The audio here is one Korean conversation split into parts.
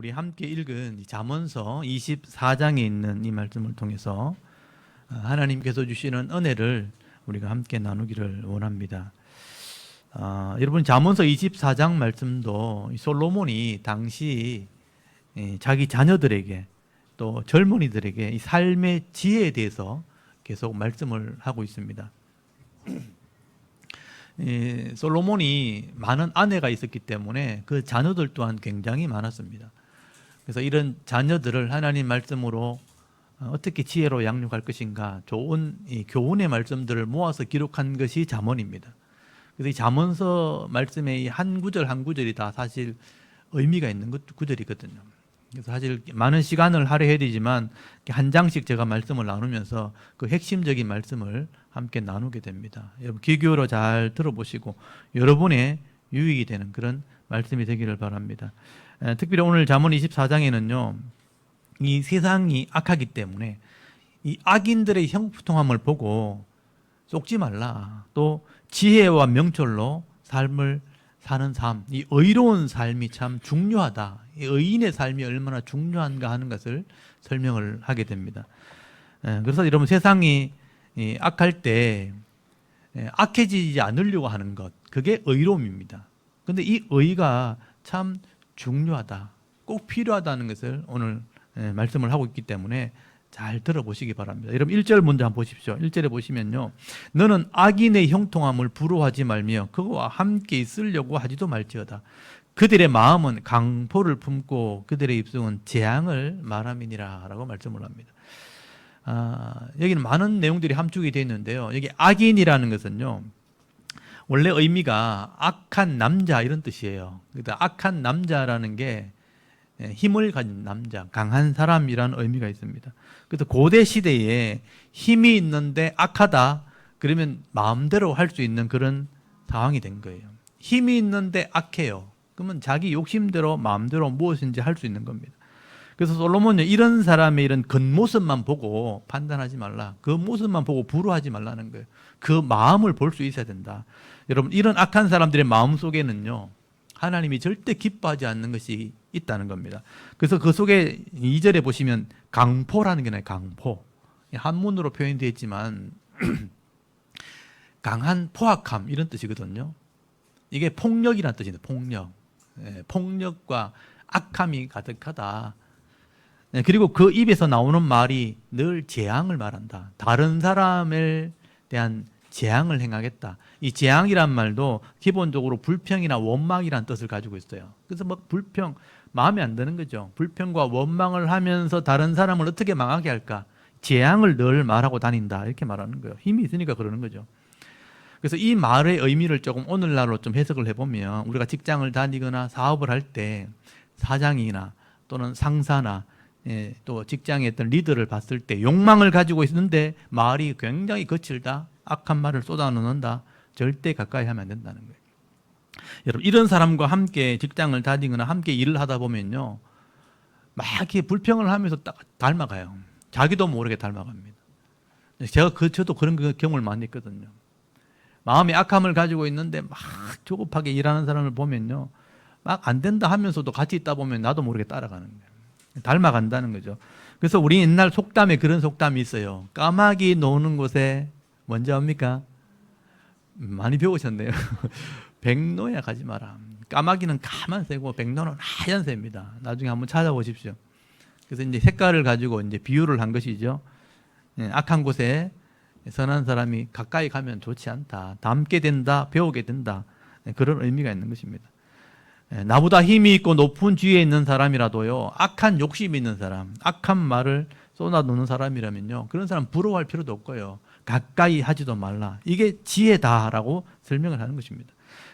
우리 함께 읽은 잠언서 24장에 있는 이 말씀을 통해서 하나님께서 주시는 은혜를 우리가 함께 나누기를 원합니다. 여러분, 잠언서 24장 말씀도 솔로몬이 당시 자기 자녀들에게 또 젊은이들에게 이 삶의 지혜에 대해서 계속 말씀을 하고 있습니다. 솔로몬이 많은 아내가 있었기 때문에 그 자녀들 또한 굉장히 많았습니다. 그래서 이런 자녀들을 하나님 말씀으로 어떻게 지혜로 양육할 것인가, 좋은 이 교훈의 말씀들을 모아서 기록한 것이 잠언입니다. 그래서 이 잠언서 말씀의 이 한 구절 한 구절이 다 사실 의미가 있는 구절이거든요. 그래서 사실 많은 시간을 할애해야 되지만 한 장씩 제가 말씀을 나누면서 그 핵심적인 말씀을 함께 나누게 됩니다. 여러분, 귀 기울여 잘 들어보시고 여러분의 유익이 되는 그런 말씀이 되기를 바랍니다. 특별히 오늘 잠언 24장에는요, 이 세상이 악하기 때문에 이 악인들의 형통함을 보고 속지 말라. 또 지혜와 명철로 삶을 사는 삶, 이 의로운 삶이 참 중요하다. 이 의인의 삶이 얼마나 중요한가 하는 것을 설명을 하게 됩니다. 그래서 여러분, 세상이 악할 때 악해지지 않으려고 하는 것, 그게 의로움입니다. 그런데 이 의가 참 중요하다, 꼭 필요하다는 것을 오늘 말씀을 하고 있기 때문에 잘 들어보시기 바랍니다. 여러분, 1절 먼저 한번 보십시오. 1절에 보시면요, 너는 악인의 형통함을 부러워하지 말며 그와 함께 있으려고 하지도 말지어다. 그들의 마음은 강포를 품고 그들의 입술은 재앙을 말함이니라 라고 말씀을 합니다. 여기는 많은 내용들이 함축이 되어 있는데요, 여기 악인이라는 것은요, 원래 의미가 악한 남자 이런 뜻이에요. 그러니까 악한 남자라는 게 힘을 가진 남자, 강한 사람이라는 의미가 있습니다. 그래서 고대 시대에 힘이 있는데 악하다, 그러면 마음대로 할 수 있는 그런 상황이 된 거예요. 힘이 있는데 악해요. 그러면 자기 욕심대로 마음대로 무엇인지 할 수 있는 겁니다. 그래서 솔로몬은 이런 사람의 이런 겉모습만 보고 판단하지 말라. 그 모습만 보고 부러워하지 말라는 거예요. 그 마음을 볼 수 있어야 된다. 여러분, 이런 악한 사람들의 마음 속에는요, 하나님이 절대 기뻐하지 않는 것이 있다는 겁니다. 그래서 그 속에 2절에 보시면 강포라는 게 나요. 강포. 한문으로 표현되어 있지만 강한 포악함 이런 뜻이거든요. 이게 폭력이라는 뜻입니다. 폭력. 폭력과 악함이 가득하다. 그리고 그 입에서 나오는 말이 늘 재앙을 말한다. 다른 사람에 대한 재앙을 행하겠다. 이 재앙이란 말도 기본적으로 불평이나 원망이라는 뜻을 가지고 있어요. 그래서 불평, 마음에 안 드는 거죠. 불평과 원망을 하면서 다른 사람을 어떻게 망하게 할까? 재앙을 늘 말하고 다닌다. 이렇게 말하는 거예요. 힘이 있으니까 그러는 거죠. 그래서 이 말의 의미를 조금 오늘날로 좀 해석을 해보면, 우리가 직장을 다니거나 사업을 할 때 사장이나 또는 상사나 또 직장의 어떤 리더를 봤을 때 욕망을 가지고 있는데 말이 굉장히 거칠다, 악한 말을 쏟아놓는다, 절대 가까이 하면 안 된다는 거예요. 여러분, 이런 사람과 함께 직장을 다니거나 함께 일을 하다 보면요, 막 이렇게 불평을 하면서 딱 닮아가요. 자기도 모르게 닮아갑니다. 저도 그런 경험을 많이 했거든요. 마음에 악함을 가지고 있는데 막 조급하게 일하는 사람을 보면요, 막 안 된다 하면서도 같이 있다 보면 나도 모르게 따라가는 거예요. 닮아간다는 거죠. 그래서 우리 옛날 속담에 그런 속담이 있어요. 까마귀 노는 곳에 뭔지 압니까? 많이 배우셨네요. 백로야 가지 마라. 까마귀는 까만새고 백로는 하얀새입니다. 나중에 한번 찾아보십시오. 그래서 이제 색깔을 가지고 이제 비유를 한 것이죠. 악한 곳에 선한 사람이 가까이 가면 좋지 않다. 닮게 된다, 배우게 된다. 그런 의미가 있는 것입니다. 나보다 힘이 있고 높은 지위에 있는 사람이라도요, 악한 욕심이 있는 사람, 악한 말을 쏟아놓는 사람이라면요, 그런 사람 부러워할 필요도 없고요, 가까이 하지도 말라. 이게 지혜다라고 설명을 하는 것입니다.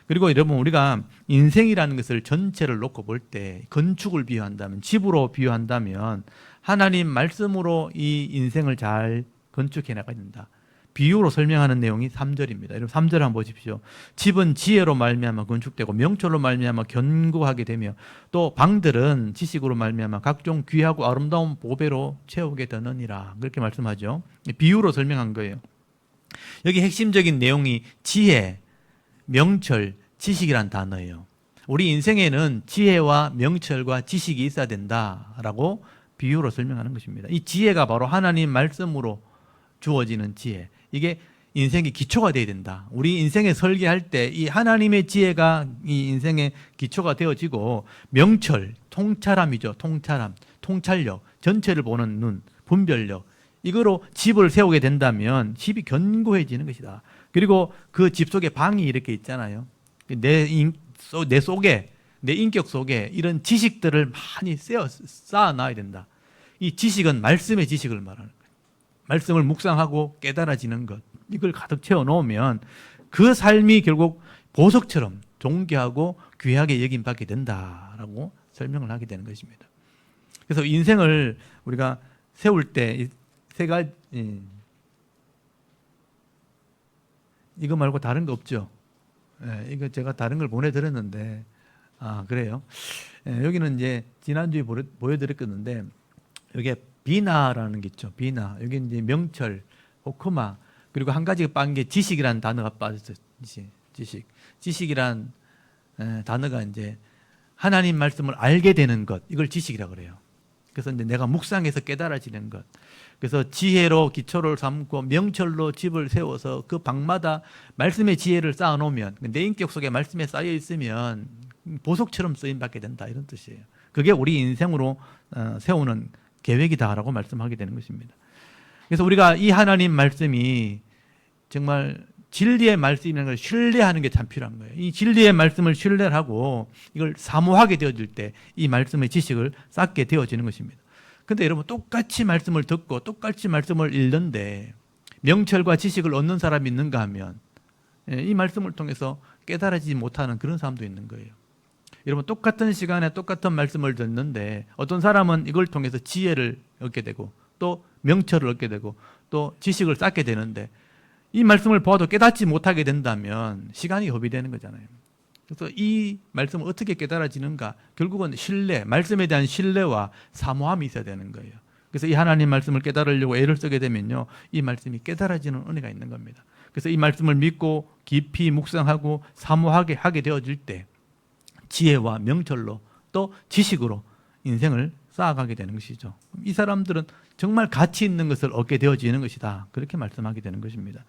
그리고 여러분, 우리가 인생이라는 것을 전체를 놓고 볼 때 건축을 비유한다면, 집으로 비유한다면 하나님 말씀으로 이 인생을 잘 건축해 나가야 된다. 비유로 설명하는 내용이 3절입니다. 여러분, 3절 한번 보십시오. 집은 지혜로 말미암아 건축되고 명철로 말미암아 견고하게 되며 또 방들은 지식으로 말미암아 각종 귀하고 아름다운 보배로 채우게 되느니라. 그렇게 말씀하죠. 비유로 설명한 거예요. 여기 핵심적인 내용이 지혜, 명철, 지식이란 단어예요. 우리 인생에는 지혜와 명철과 지식이 있어야 된다라고 비유로 설명하는 것입니다. 이 지혜가 바로 하나님 말씀으로 주어지는 지혜. 이게 인생의 기초가 되어야 된다. 우리 인생에 설계할 때 이 하나님의 지혜가 이 인생의 기초가 되어지고, 명철, 통찰함이죠. 통찰력, 전체를 보는 눈, 분별력, 이거로 집을 세우게 된다면 집이 견고해지는 것이다. 그리고 그 집 속에 방이 이렇게 있잖아요. 내 속에, 내 인격 속에 이런 지식들을 많이 쌓아놔야 된다. 이 지식은 말씀의 지식을 말하는 거예요. 말씀을 묵상하고 깨달아지는 것, 이걸 가득 채워놓으면 그 삶이 결국 보석처럼 존귀하고 귀하게 여김받게 된다라고 설명을 하게 되는 것입니다. 그래서 인생을 우리가 세울 때 세 가지, 이거 말고 다른 거 없죠? 이거 제가 다른 걸 보내드렸는데, 그래요? 여기는 이제 지난주에 보여드렸었는데, 여기에 비나라는 게 있죠. 비나. 여기 이제 명철, 호크마, 그리고 한 가지가 빠진 게 지식이라는 단어가 빠졌어요. 지식이란 단어가 이제 하나님 말씀을 알게 되는 것, 이걸 지식이라고 그래요. 그래서 이제 내가 묵상해서 깨달아지는 것. 그래서 지혜로 기초를 삼고 명철로 집을 세워서 그 방마다 말씀의 지혜를 쌓아놓으면, 내 인격 속에 말씀에 쌓여 있으면 보석처럼 쓰임받게 된다, 이런 뜻이에요. 그게 우리 인생으로 세우는 계획이다라고 말씀하게 되는 것입니다. 그래서 우리가 이 하나님 말씀이 정말 진리의 말씀이라는 걸 신뢰하는 게 참 필요한 거예요. 이 진리의 말씀을 신뢰하고 이걸 사모하게 되어질 때 이 말씀의 지식을 쌓게 되어지는 것입니다. 근데 여러분, 똑같이 말씀을 듣고 똑같이 말씀을 읽는데 명철과 지식을 얻는 사람이 있는가 하면 이 말씀을 통해서 깨달아지지 못하는 그런 사람도 있는 거예요. 여러분, 똑같은 시간에 똑같은 말씀을 듣는데 어떤 사람은 이걸 통해서 지혜를 얻게 되고 또 명철을 얻게 되고 또 지식을 쌓게 되는데, 이 말씀을 보아도 깨닫지 못하게 된다면 시간이 허비되는 거잖아요. 그래서 이 말씀을 어떻게 깨달아지는가? 결국은 신뢰, 말씀에 대한 신뢰와 사모함이 있어야 되는 거예요. 그래서 이 하나님 말씀을 깨달으려고 애를 쓰게 되면요, 이 말씀이 깨달아지는 은혜가 있는 겁니다. 그래서 이 말씀을 믿고 깊이 묵상하고 사모하게 하게 되어질 때 지혜와 명철로 또 지식으로 인생을 쌓아가게 되는 것이죠. 이 사람들은 정말 가치 있는 것을 얻게 되어지는 것이다, 그렇게 말씀하게 되는 것입니다.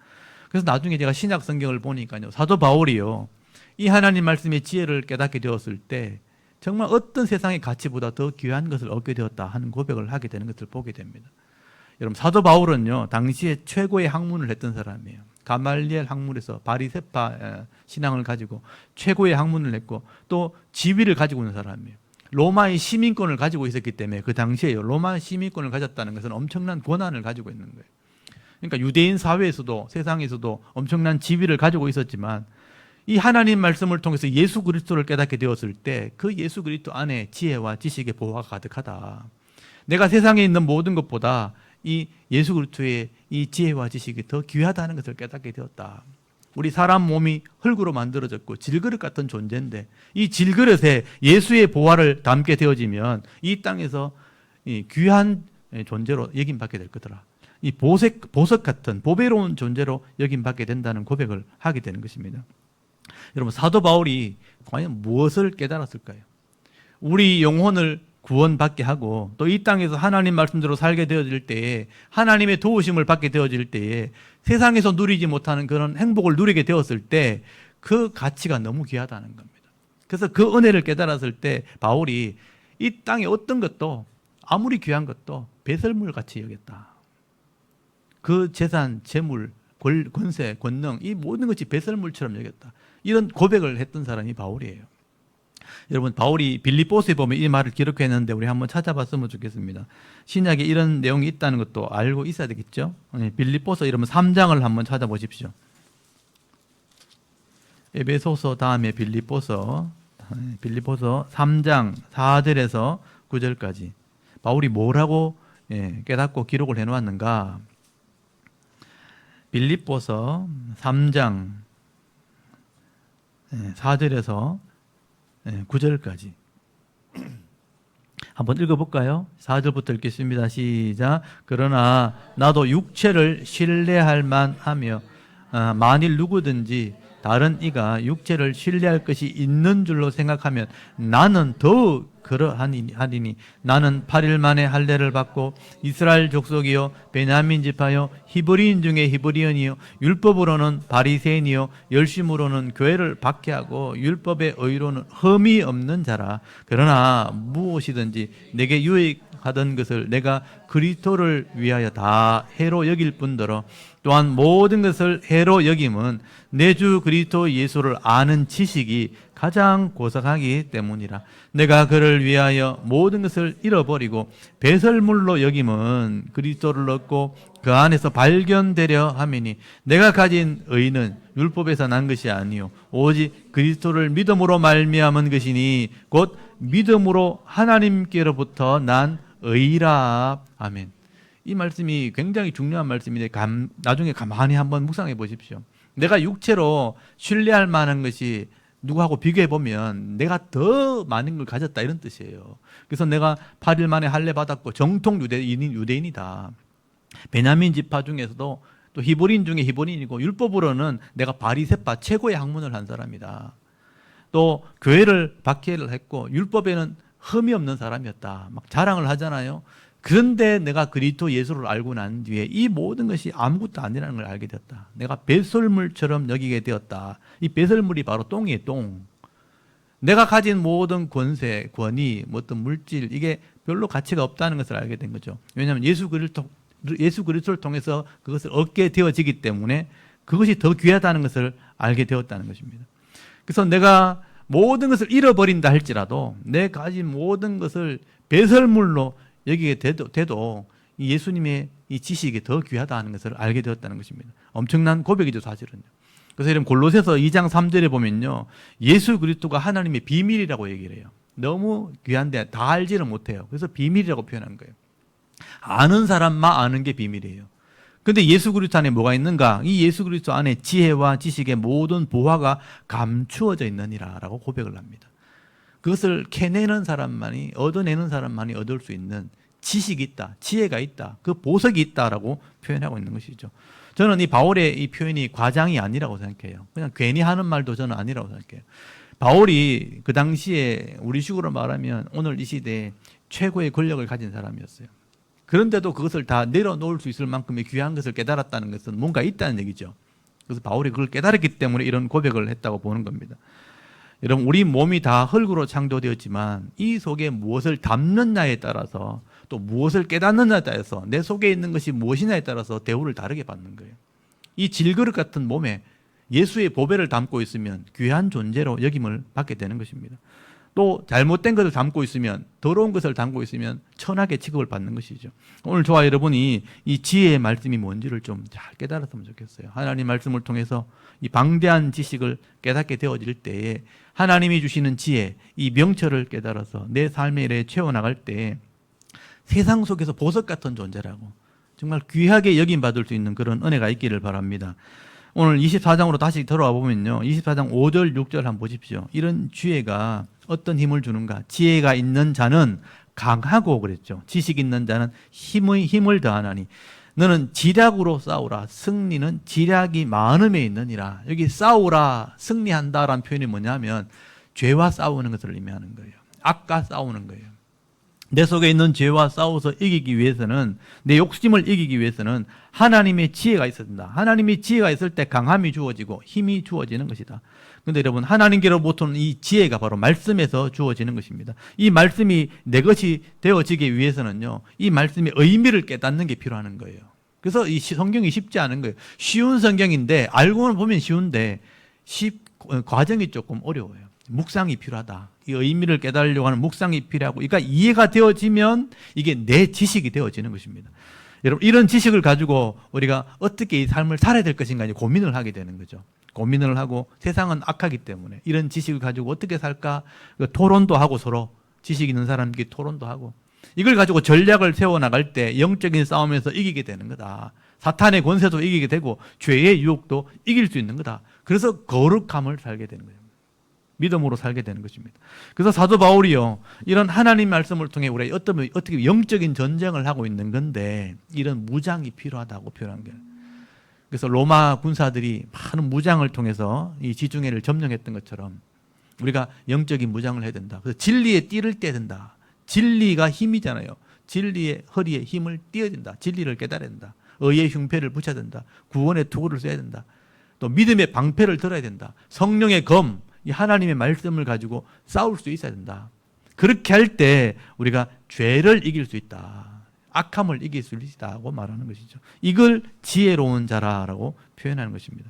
그래서 나중에 제가 신약 성경을 보니까요, 사도 바울이요, 이 하나님 말씀의 지혜를 깨닫게 되었을 때 정말 어떤 세상의 가치보다 더 귀한 것을 얻게 되었다 하는 고백을 하게 되는 것을 보게 됩니다. 여러분, 사도 바울은요, 당시에 최고의 학문을 했던 사람이에요. 가말리엘 학문에서 바리새파 신앙을 가지고 최고의 학문을 했고 또 지위를 가지고 있는 사람이에요. 로마의 시민권을 가지고 있었기 때문에 그 당시에요, 로마 시민권을 가졌다는 것은 엄청난 권한을 가지고 있는 거예요. 그러니까 유대인 사회에서도 세상에서도 엄청난 지위를 가지고 있었지만, 이 하나님 말씀을 통해서 예수 그리스도를 깨닫게 되었을 때 그 예수 그리스도 안에 지혜와 지식의 보화가 가득하다. 내가 세상에 있는 모든 것보다 이 예수 그리스도의 이 지혜와 지식이 더 귀하다는 것을 깨닫게 되었다. 우리 사람 몸이 흙으로 만들어졌고 질그릇 같은 존재인데 이 질그릇에 예수의 보화를 담게 되어지면 이 땅에서 이 귀한 존재로 여김받게 될 거더라. 이 보석 같은 보배로운 존재로 여김받게 된다는 고백을 하게 되는 것입니다. 여러분, 사도 바울이 과연 무엇을 깨달았을까요? 우리 영혼을 구원받게 하고 또 이 땅에서 하나님 말씀대로 살게 되어질 때에, 하나님의 도우심을 받게 되어질 때에 세상에서 누리지 못하는 그런 행복을 누리게 되었을 때 그 가치가 너무 귀하다는 겁니다. 그래서 그 은혜를 깨달았을 때 바울이 이 땅의 어떤 것도, 아무리 귀한 것도 배설물 같이 여겼다. 그 재산, 재물, 권세, 권능, 이 모든 것이 배설물처럼 여겼다. 이런 고백을 했던 사람이 바울이에요. 여러분, 바울이 빌립보서에 보면 이 말을 기록했는데 우리 한번 찾아봤으면 좋겠습니다. 신약에 이런 내용이 있다는 것도 알고 있어야 되겠죠. 빌립보서 이러면 3장을 한번 찾아보십시오. 에베소서 다음에 빌립보서 3장 4절에서 9절까지 바울이 뭐라고 깨닫고 기록을 해놓았는가? 빌립보서 3장 4절에서 9절까지 한번 읽어볼까요? 4절부터 읽겠습니다. 시작. 그러나 나도 육체를 신뢰할 만하며 만일 누구든지 다른 이가 육체를 신뢰할 것이 있는 줄로 생각하면 나는 더욱 그러하리니 나는 8일 만에 할례를 받고 이스라엘 족속이요 베냐민 지파요 히브리인 중에 히브리인이요 율법으로는 바리새인이요 열심으로는 교회를 박해하고 율법의 의로는 흠이 없는 자라. 그러나 무엇이든지 내게 유익하던 것을 내가 그리스도를 위하여 다 해로 여길 뿐더러 또한 모든 것을 해로 여김은 내 주 그리스도 예수를 아는 지식이 가장 고상하기 때문이라. 내가 그를 위하여 모든 것을 잃어버리고 배설물로 여김은 그리스도를 얻고 그 안에서 발견되려 함이니 내가 가진 의는 율법에서 난 것이 아니요 오직 그리스도를 믿음으로 말미암은 것이니 곧 믿음으로 하나님께로부터 난 의라. 아멘. 이 말씀이 굉장히 중요한 말씀인데 나중에 가만히 한번 묵상해 보십시오. 내가 육체로 신뢰할 만한 것이 누구하고 비교해 보면 내가 더 많은 걸 가졌다 이런 뜻이에요. 그래서 내가 8일 만에 할례 받았고 정통 유대인이다. 베냐민 지파 중에서도 또 히브리인 중에 히브리인이고 율법으로는 내가 바리새파 최고의 학문을 한 사람이다. 또 교회를 박해를 했고 율법에는 흠이 없는 사람이었다. 막 자랑을 하잖아요. 그런데 내가 그리스도 예수를 알고 난 뒤에 이 모든 것이 아무것도 아니라는 걸 알게 되었다. 내가 배설물처럼 여기게 되었다. 이 배설물이 바로 똥이에요, 똥. 내가 가진 모든 권세, 권위, 어떤 물질 이게 별로 가치가 없다는 것을 알게 된 거죠. 왜냐하면 예수 그리스도를 통해서 그것을 얻게 되어지기 때문에 그것이 더 귀하다는 것을 알게 되었다는 것입니다. 그래서 내가 모든 것을 잃어버린다 할지라도 내 가진 모든 것을 배설물로 여기게 돼도 이 예수님의 이 지식이 더 귀하다 하는 것을 알게 되었다는 것입니다. 엄청난 고백이죠, 사실은요. 그래서 이런 골로새서 2장 3절에 보면요, 예수 그리스도가 하나님의 비밀이라고 얘기를 해요. 너무 귀한데 다 알지를 못해요. 그래서 비밀이라고 표현한 거예요. 아는 사람만 아는 게 비밀이에요. 그런데 예수 그리스도 안에 뭐가 있는가? 이 예수 그리스도 안에 지혜와 지식의 모든 보화가 감추어져 있느니라라고 고백을 합니다. 그것을 캐내는 사람만이, 얻어내는 사람만이 얻을 수 있는 지식이 있다, 지혜가 있다, 그 보석이 있다라고 표현하고 있는 것이죠. 저는 이 바울의 이 표현이 과장이 아니라고 생각해요. 그냥 괜히 하는 말도 저는 아니라고 생각해요. 바울이 그 당시에 우리식으로 말하면 오늘 이 시대에 최고의 권력을 가진 사람이었어요. 그런데도 그것을 다 내려놓을 수 있을 만큼의 귀한 것을 깨달았다는 것은 뭔가 있다는 얘기죠. 그래서 바울이 그걸 깨달았기 때문에 이런 고백을 했다고 보는 겁니다. 여러분, 우리 몸이 다 흙으로 창조되었지만 이 속에 무엇을 담느냐에 따라서 또 무엇을 깨닫느냐에 따라서 내 속에 있는 것이 무엇이냐에 따라서 대우를 다르게 받는 거예요. 이 질그릇 같은 몸에 예수의 보배를 담고 있으면 귀한 존재로 여김을 받게 되는 것입니다. 또 잘못된 것을 담고 있으면, 더러운 것을 담고 있으면 천하게 취급을 받는 것이죠. 오늘 저와 여러분이 이 지혜의 말씀이 뭔지를 좀 잘 깨달았으면 좋겠어요. 하나님 말씀을 통해서 이 방대한 지식을 깨닫게 되어질 때에 하나님이 주시는 지혜, 이 명철을 깨달아서 내 삶의 일에 채워나갈 때 세상 속에서 보석 같은 존재라고 정말 귀하게 여김받을 수 있는 그런 은혜가 있기를 바랍니다. 오늘 24장으로 다시 들어와 보면요, 24장 5절 6절 한번 보십시오. 이런 지혜가 어떤 힘을 주는가? 지혜가 있는 자는 강하고 그랬죠. 지식 있는 자는 힘을 더하나니 너는 지략으로 싸우라. 승리는 지략이 많음에 있느니라. 여기 싸우라, 승리한다라는 표현이 뭐냐면 죄와 싸우는 것을 의미하는 거예요. 악과 싸우는 거예요. 내 속에 있는 죄와 싸워서 이기기 위해서는, 내 욕심을 이기기 위해서는 하나님의 지혜가 있어야 된다. 하나님의 지혜가 있을 때 강함이 주어지고 힘이 주어지는 것이다. 그런데 여러분, 하나님께로부터는 이 지혜가 바로 말씀에서 주어지는 것입니다. 이 말씀이 내 것이 되어지기 위해서는요, 이 말씀의 의미를 깨닫는 게 필요한 거예요. 그래서 이 성경이 쉽지 않은 거예요. 쉬운 성경인데, 알고는 보면 쉬운데 과정이 조금 어려워요. 묵상이 필요하다. 이 의미를 깨달으려고 하는 묵상이 필요하고, 그러니까 이해가 되어지면 이게 내 지식이 되어지는 것입니다. 여러분, 이런 지식을 가지고 우리가 어떻게 이 삶을 살아야 될 것인가 이제 고민을 하게 되는 거죠. 고민을 하고, 세상은 악하기 때문에 이런 지식을 가지고 어떻게 살까? 토론도 하고, 서로 지식 있는 사람끼리 토론도 하고, 이걸 가지고 전략을 세워나갈 때 영적인 싸움에서 이기게 되는 거다. 사탄의 권세도 이기게 되고 죄의 유혹도 이길 수 있는 거다. 그래서 거룩함을 살게 되는 거예요. 믿음으로 살게 되는 것입니다. 그래서 사도 바울이요, 이런 하나님 말씀을 통해 우리가 어떻게 영적인 전쟁을 하고 있는 건데 이런 무장이 필요하다고 표현한 거예요. 그래서 로마 군사들이 많은 무장을 통해서 이 지중해를 점령했던 것처럼 우리가 영적인 무장을 해야 된다. 그래서 진리에 띠를 떼야 된다. 진리가 힘이잖아요. 진리의 허리에 힘을 띄어야 된다. 진리를 깨달아야 된다. 의의 흉패를 붙여야 된다. 구원의 투구를 써야 된다. 또 믿음의 방패를 들어야 된다. 성령의 검, 이 하나님의 말씀을 가지고 싸울 수 있어야 된다. 그렇게 할 때 우리가 죄를 이길 수 있다. 악함을 이길 수 있다고 말하는 것이죠. 이걸 지혜로운 자라라고 표현하는 것입니다.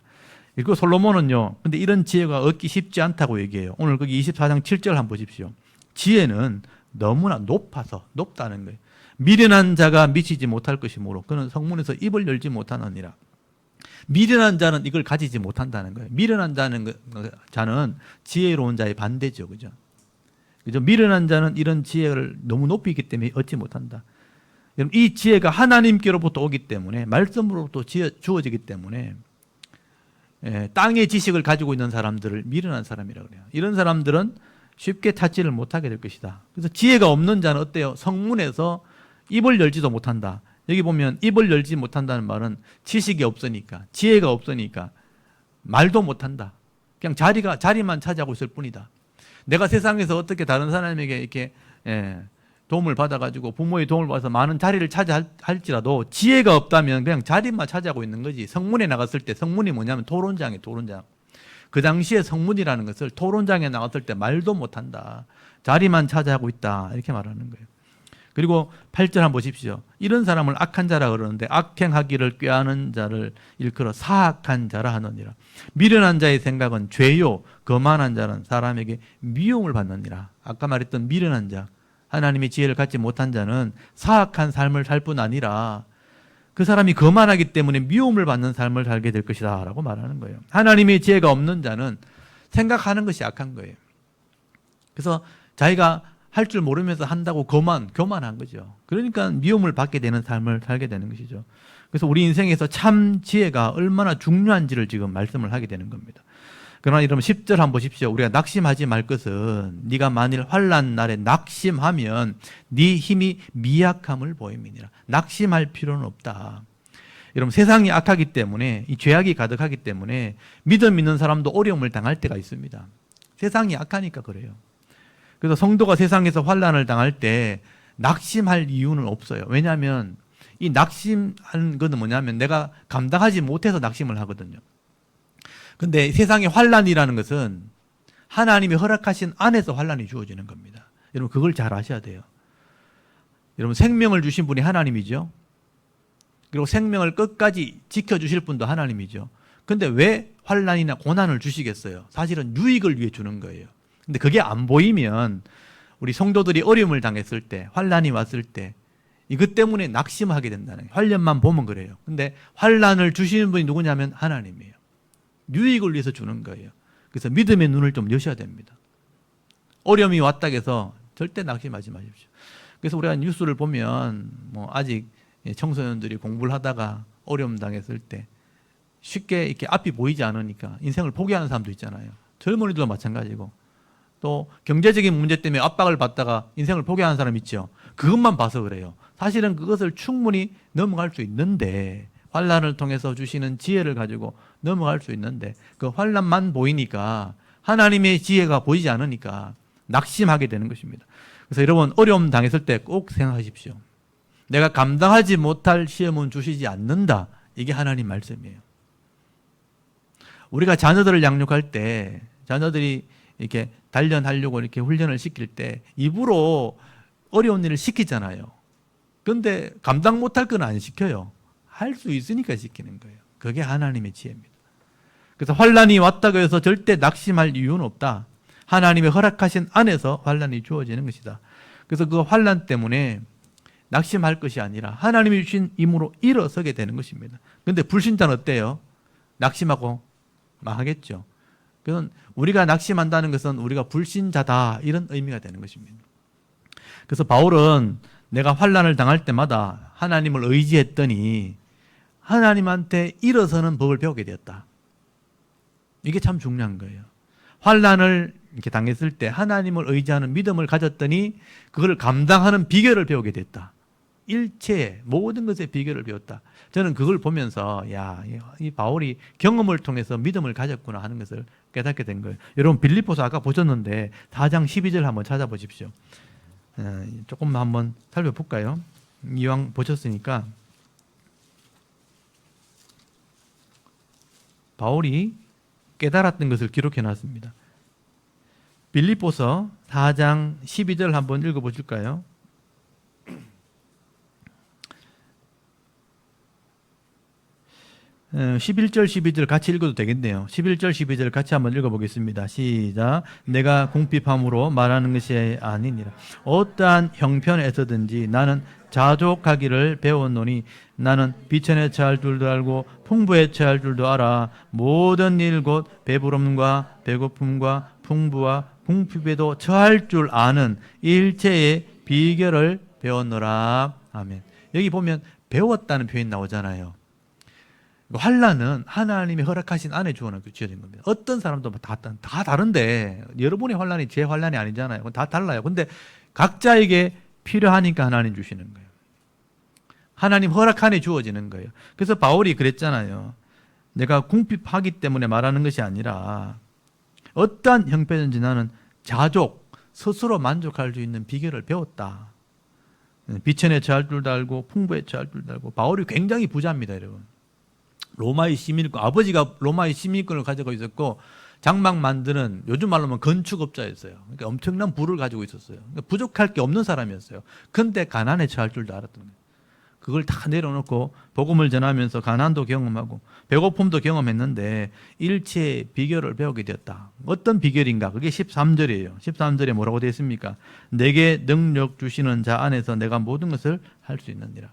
그리고 솔로몬은요, 근데 이런 지혜가 얻기 쉽지 않다고 얘기해요. 오늘 거기 24장 7절 한번 보십시오. 지혜는 너무나 높다는 거예요. 미련한 자가 미치지 못할 것이므로 그는 성문에서 입을 열지 못하느니라. 미련한 자는 이걸 가지지 못한다는 거예요. 미련한 자는 지혜로운 자의 반대죠. 그죠? 미련한 자는 이런 지혜를 너무 높이 있기 때문에 얻지 못한다. 여러분, 이 지혜가 하나님께로부터 오기 때문에, 말씀으로부터 주어지기 때문에, 땅의 지식을 가지고 있는 사람들을 미련한 사람이라고 그래요. 이런 사람들은 쉽게 찾지를 못하게 될 것이다. 그래서 지혜가 없는 자는 어때요? 성문에서 입을 열지도 못한다. 여기 보면 입을 열지 못한다는 말은 지식이 없으니까, 지혜가 없으니까 말도 못한다. 그냥 자리만 차지하고 있을 뿐이다. 내가 세상에서 어떻게 다른 사람에게 이렇게 도움을 받아가지고 부모의 도움을 받아서 많은 자리를 차지할지라도 지혜가 없다면 그냥 자리만 차지하고 있는 거지. 성문에 나갔을 때, 성문이 뭐냐면 토론장이에요. 토론장. 그 당시에 성문이라는 것을 토론장에 나갔을 때 말도 못한다. 자리만 차지하고 있다. 이렇게 말하는 거예요. 그리고 8절 한번 보십시오. 이런 사람을 악한 자라 그러는데 악행하기를 꾀하는 자를 일컬어 사악한 자라 하느니라. 미련한 자의 생각은 죄요, 거만한 자는 사람에게 미움을 받느니라. 아까 말했던 미련한 자, 하나님의 지혜를 갖지 못한 자는 사악한 삶을 살 뿐 아니라 그 사람이 거만하기 때문에 미움을 받는 삶을 살게 될 것이다 라고 말하는 거예요. 하나님의 지혜가 없는 자는 생각하는 것이 악한 거예요. 그래서 자기가 할 줄 모르면서 한다고 교만한 거죠. 그러니까 미움을 받게 되는 삶을 살게 되는 것이죠. 그래서 우리 인생에서 참 지혜가 얼마나 중요한지를 지금 말씀을 하게 되는 겁니다. 그러나 여러분 10절 한번 보십시오. 우리가 낙심하지 말 것은 네가 만일 환난 날에 낙심하면 네 힘이 미약함을 보임이니라. 낙심할 필요는 없다. 여러분 세상이 악하기 때문에, 이 죄악이 가득하기 때문에 믿음 있는 사람도 어려움을 당할 때가 있습니다. 세상이 악하니까 그래요. 그래서 성도가 세상에서 환난을 당할 때 낙심할 이유는 없어요. 왜냐하면 이 낙심하는 것은 뭐냐면 내가 감당하지 못해서 낙심을 하거든요. 근데 세상의 환난이라는 것은 하나님이 허락하신 안에서 환난이 주어지는 겁니다. 여러분 그걸 잘 아셔야 돼요. 여러분 생명을 주신 분이 하나님이죠. 그리고 생명을 끝까지 지켜주실 분도 하나님이죠. 근데 왜 환난이나 고난을 주시겠어요? 사실은 유익을 위해 주는 거예요. 근데 그게 안 보이면 우리 성도들이 어려움을 당했을 때, 환난이 왔을 때 이것 때문에 낙심하게 된다는 거예요. 환난만 보면 그래요. 근데 환난을 주시는 분이 누구냐면 하나님이에요. 유익을 위해서 주는 거예요. 그래서 믿음의 눈을 좀 여셔야 됩니다. 어려움이 왔다 해서 절대 낙심하지 마십시오. 그래서 우리가 뉴스를 보면 아직 청소년들이 공부를 하다가 어려움 당했을 때 쉽게 이렇게 앞이 보이지 않으니까 인생을 포기하는 사람도 있잖아요. 젊은이들도 마찬가지고 또 경제적인 문제 때문에 압박을 받다가 인생을 포기하는 사람 있죠. 그것만 봐서 그래요. 사실은 그것을 충분히 넘어갈 수 있는데, 환난을 통해서 주시는 지혜를 가지고 넘어갈 수 있는데 그 환난만 보이니까 하나님의 지혜가 보이지 않으니까 낙심하게 되는 것입니다. 그래서 여러분 어려움 당했을 때 꼭 생각하십시오. 내가 감당하지 못할 시험은 주시지 않는다. 이게 하나님 말씀이에요. 우리가 자녀들을 양육할 때 자녀들이 이렇게 단련하려고 이렇게 훈련을 시킬 때 입으로 어려운 일을 시키잖아요. 그런데 감당 못할 건 안 시켜요. 할 수 있으니까 시키는 거예요. 그게 하나님의 지혜입니다. 그래서 환난이 왔다고 해서 절대 낙심할 이유는 없다. 하나님의 허락하신 안에서 환난이 주어지는 것이다. 그래서 그 환난 때문에 낙심할 것이 아니라 하나님이 주신 힘으로 일어서게 되는 것입니다. 그런데 불신자는 어때요? 낙심하고 망하겠죠. 그건 우리가 낙심한다는 것은 우리가 불신자다 이런 의미가 되는 것입니다. 그래서 바울은 내가 환난을 당할 때마다 하나님을 의지했더니 하나님한테 일어서는 법을 배우게 되었다. 이게 참 중요한 거예요. 환난을 이렇게 당했을 때 하나님을 의지하는 믿음을 가졌더니 그걸 감당하는 비결을 배우게 됐다. 일체 모든 것의 비결을 배웠다. 저는 그걸 보면서 야, 이 바울이 경험을 통해서 믿음을 가졌구나 하는 것을 깨닫게 된 거예요. 여러분 빌립보서 아까 보셨는데 4장 12절 한번 찾아보십시오. 조금만 한번 살펴볼까요? 이왕 보셨으니까 바울이 깨달았던 것을 기록해 놨습니다. 빌립보서 4장 12절 한번 읽어보실까요? 11절 12절 같이 읽어도 되겠네요. 11절 12절 같이 한번 읽어보겠습니다. 시작. 내가 궁핍함으로 말하는 것이 아니니라. 어떠한 형편에서든지 나는 자족하기를 배웠노니 나는 비천에 처할 줄도 알고 풍부에 처할 줄도 알아. 모든 일 곧 배부름과 배고픔과 풍부와 궁핍에도 처할 줄 아는 일체의 비결을 배웠노라. 아멘. 여기 보면 배웠다는 표현이 나오잖아요. 환난은 하나님이 허락하신 안에 주어진 겁니다. 어떤 사람도 다 다른데 여러분의 환난이 제 환난이 아니잖아요. 다 달라요. 근데 각자에게 필요하니까 하나님 주시는 거예요. 하나님 허락 안에 주어지는 거예요. 그래서 바울이 그랬잖아요. 내가 궁핍하기 때문에 말하는 것이 아니라 어떠한 형편인지 나는 자족, 스스로 만족할 수 있는 비결을 배웠다. 비천에 처할 줄도 알고 풍부에 처할 줄도 알고. 바울이 굉장히 부자입니다, 여러분. 로마의 시민권, 아버지가 로마의 시민권을 가지고 있었고 장막 만드는 요즘 말로 하면 건축업자였어요. 그러니까 엄청난 부를 가지고 있었어요. 그러니까 부족할 게 없는 사람이었어요. 근데 가난에 처할 줄도 알았던 거예요. 그걸 다 내려놓고 복음을 전하면서 가난도 경험하고 배고픔도 경험했는데 일체의 비결을 배우게 되었다. 어떤 비결인가? 그게 13절이에요. 13절에 뭐라고 되어 있습니까? 내게 능력 주시는 자 안에서 내가 모든 것을 할 수 있느니라.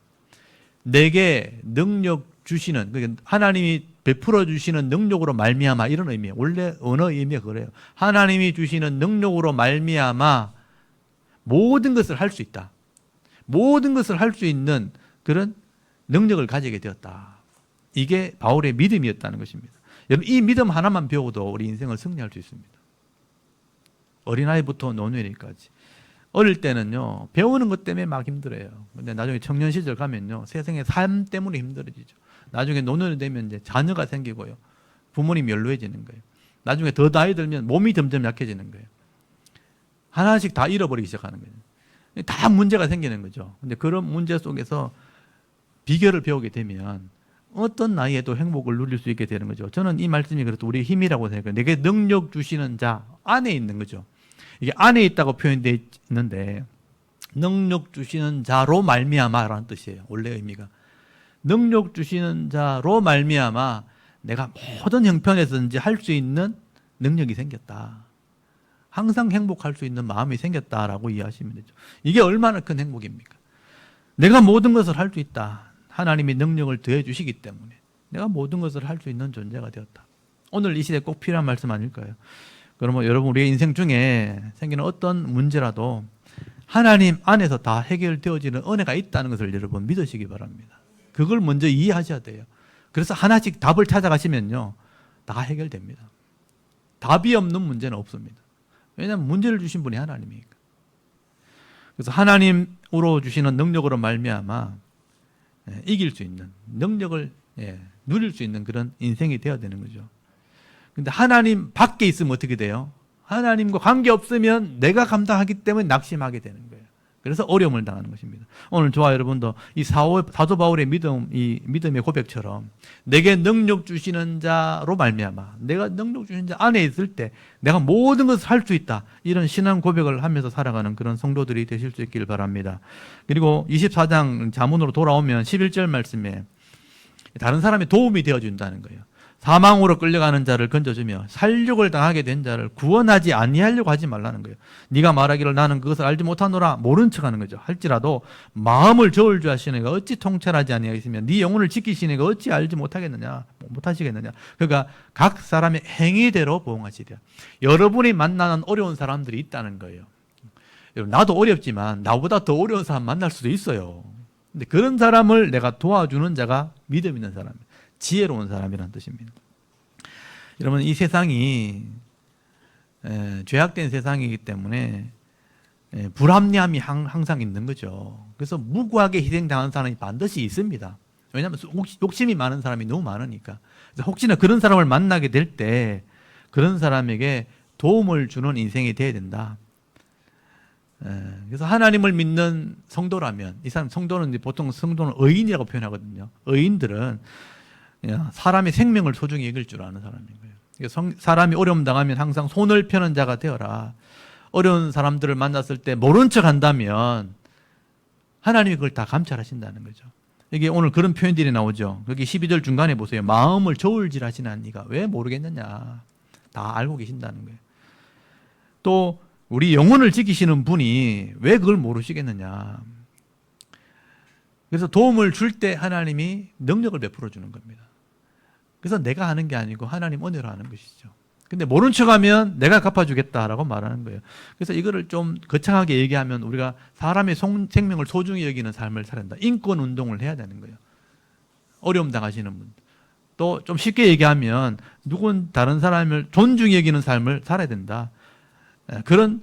내게 능력 주시는, 하나님이 베풀어 주시는 능력으로 말미암아, 이런 의미예요. 원래 언어 의미가 그래요. 하나님이 주시는 능력으로 말미암아 모든 것을 할 수 있다. 모든 것을 할 수 있는 그런 능력을 가지게 되었다. 이게 바울의 믿음이었다는 것입니다. 여러분, 이 믿음 하나만 배워도 우리 인생을 승리할 수 있습니다. 어린아이부터 노년까지. 어릴 때는요, 배우는 것 때문에 막 힘들어요. 근데 나중에 청년 시절 가면요, 세상의 삶 때문에 힘들어지죠. 나중에 노년이 되면 이제 자녀가 생기고요, 부모님이 연로해지는 거예요. 나중에 더 나이 들면 몸이 점점 약해지는 거예요. 하나씩 다 잃어버리기 시작하는 거예요. 다 문제가 생기는 거죠. 근데 그런 문제 속에서 비결을 배우게 되면 어떤 나이에도 행복을 누릴 수 있게 되는 거죠. 저는 이 말씀이 그래도 우리의 힘이라고 생각해요. 내게 능력 주시는 자 안에 있는 거죠. 이게 안에 있다고 표현되어 있는데 능력 주시는 자로 말미암아라는 뜻이에요. 원래 의미가. 능력 주시는 자로 말미암아 내가 모든 형편에서든지 할 수 있는 능력이 생겼다. 항상 행복할 수 있는 마음이 생겼다라고 이해하시면 되죠. 이게 얼마나 큰 행복입니까? 내가 모든 것을 할 수 있다. 하나님이 능력을 더해 주시기 때문에 내가 모든 것을 할 수 있는 존재가 되었다. 오늘 이 시대에 꼭 필요한 말씀 아닐까요? 그러면 여러분, 우리의 인생 중에 생기는 어떤 문제라도 하나님 안에서 다 해결되어지는 은혜가 있다는 것을 여러분 믿으시기 바랍니다. 그걸 먼저 이해하셔야 돼요. 그래서 하나씩 답을 찾아가시면요, 다 해결됩니다. 답이 없는 문제는 없습니다. 왜냐하면 문제를 주신 분이 하나님이니까. 그래서 하나님으로 주시는 능력으로 말미암아 이길 수 있는 능력을 누릴 수 있는 그런 인생이 되어야 되는 거죠. 근데 하나님 밖에 있으면 어떻게 돼요? 하나님과 관계 없으면 내가 감당하기 때문에 낙심하게 되는 거예요. 그래서 어려움을 당하는 것입니다. 오늘 저와 여러분도 이 사도 바울의 이 믿음의 고백처럼 내게 능력 주시는 자로 말미암아, 내가 능력 주시는 자 안에 있을 때 내가 모든 것을 할 수 있다. 이런 신앙 고백을 하면서 살아가는 그런 성도들이 되실 수 있기를 바랍니다. 그리고 24장 자문으로 돌아오면 11절 말씀에 다른 사람의 도움이 되어준다는 거예요. 사망으로 끌려가는 자를 건져주며 살육을 당하게 된 자를 구원하지 아니하려고 하지 말라는 거예요. 네가 말하기를 나는 그것을 알지 못하노라, 모른 척하는 거죠. 할지라도 마음을 저을 줄 아시는 이가 어찌 통찰하지 아니하겠으며 네 영혼을 지키시는 이가 어찌 알지 못하시겠느냐. 그러니까 각 사람의 행위대로 보응하시리라. 여러분이 만나는 어려운 사람들이 있다는 거예요. 여러분, 나도 어렵지만 나보다 더 어려운 사람 만날 수도 있어요. 근데 그런 사람을 내가 도와주는 자가 믿음 있는 사람이에요. 지혜로운 사람이라는 뜻입니다. 여러분, 이 세상이 죄악된 세상이기 때문에 불합리함이 항상 있는 거죠. 그래서 무고하게 희생당한 사람이 반드시 있습니다. 왜냐하면 욕심이 많은 사람이 너무 많으니까. 그래서 혹시나 그런 사람을 만나게 될 때 그런 사람에게 도움을 주는 인생이 돼야 된다. 그래서 하나님을 믿는 성도라면, 이 사람 성도는 보통 성도는 의인이라고 표현하거든요. 의인들은 사람의 생명을 소중히 여길 줄 아는 사람인 거예요. 사람이 어려움 당하면 항상 손을 펴는 자가 되어라. 어려운 사람들을 만났을 때 모른 척 한다면 하나님이 그걸 다 감찰하신다는 거죠. 이게 오늘 그런 표현들이 나오죠. 여기 12절 중간에 보세요. 마음을 저울질하시는 네가 왜 모르겠느냐. 다 알고 계신다는 거예요. 또 우리 영혼을 지키시는 분이 왜 그걸 모르시겠느냐. 그래서 도움을 줄 때 하나님이 능력을 베풀어 주는 겁니다. 그래서 내가 하는 게 아니고 하나님 은혜로 하는 것이죠. 근데 모른 척하면 내가 갚아주겠다라고 말하는 거예요. 그래서 이거를 좀 거창하게 얘기하면 우리가 사람의 생명을 소중히 여기는 삶을 살아야 된다. 인권 운동을 해야 되는 거예요. 어려움 당하시는 분. 또 좀 쉽게 얘기하면 누군 다른 사람을 존중히 여기는 삶을 살아야 된다. 그런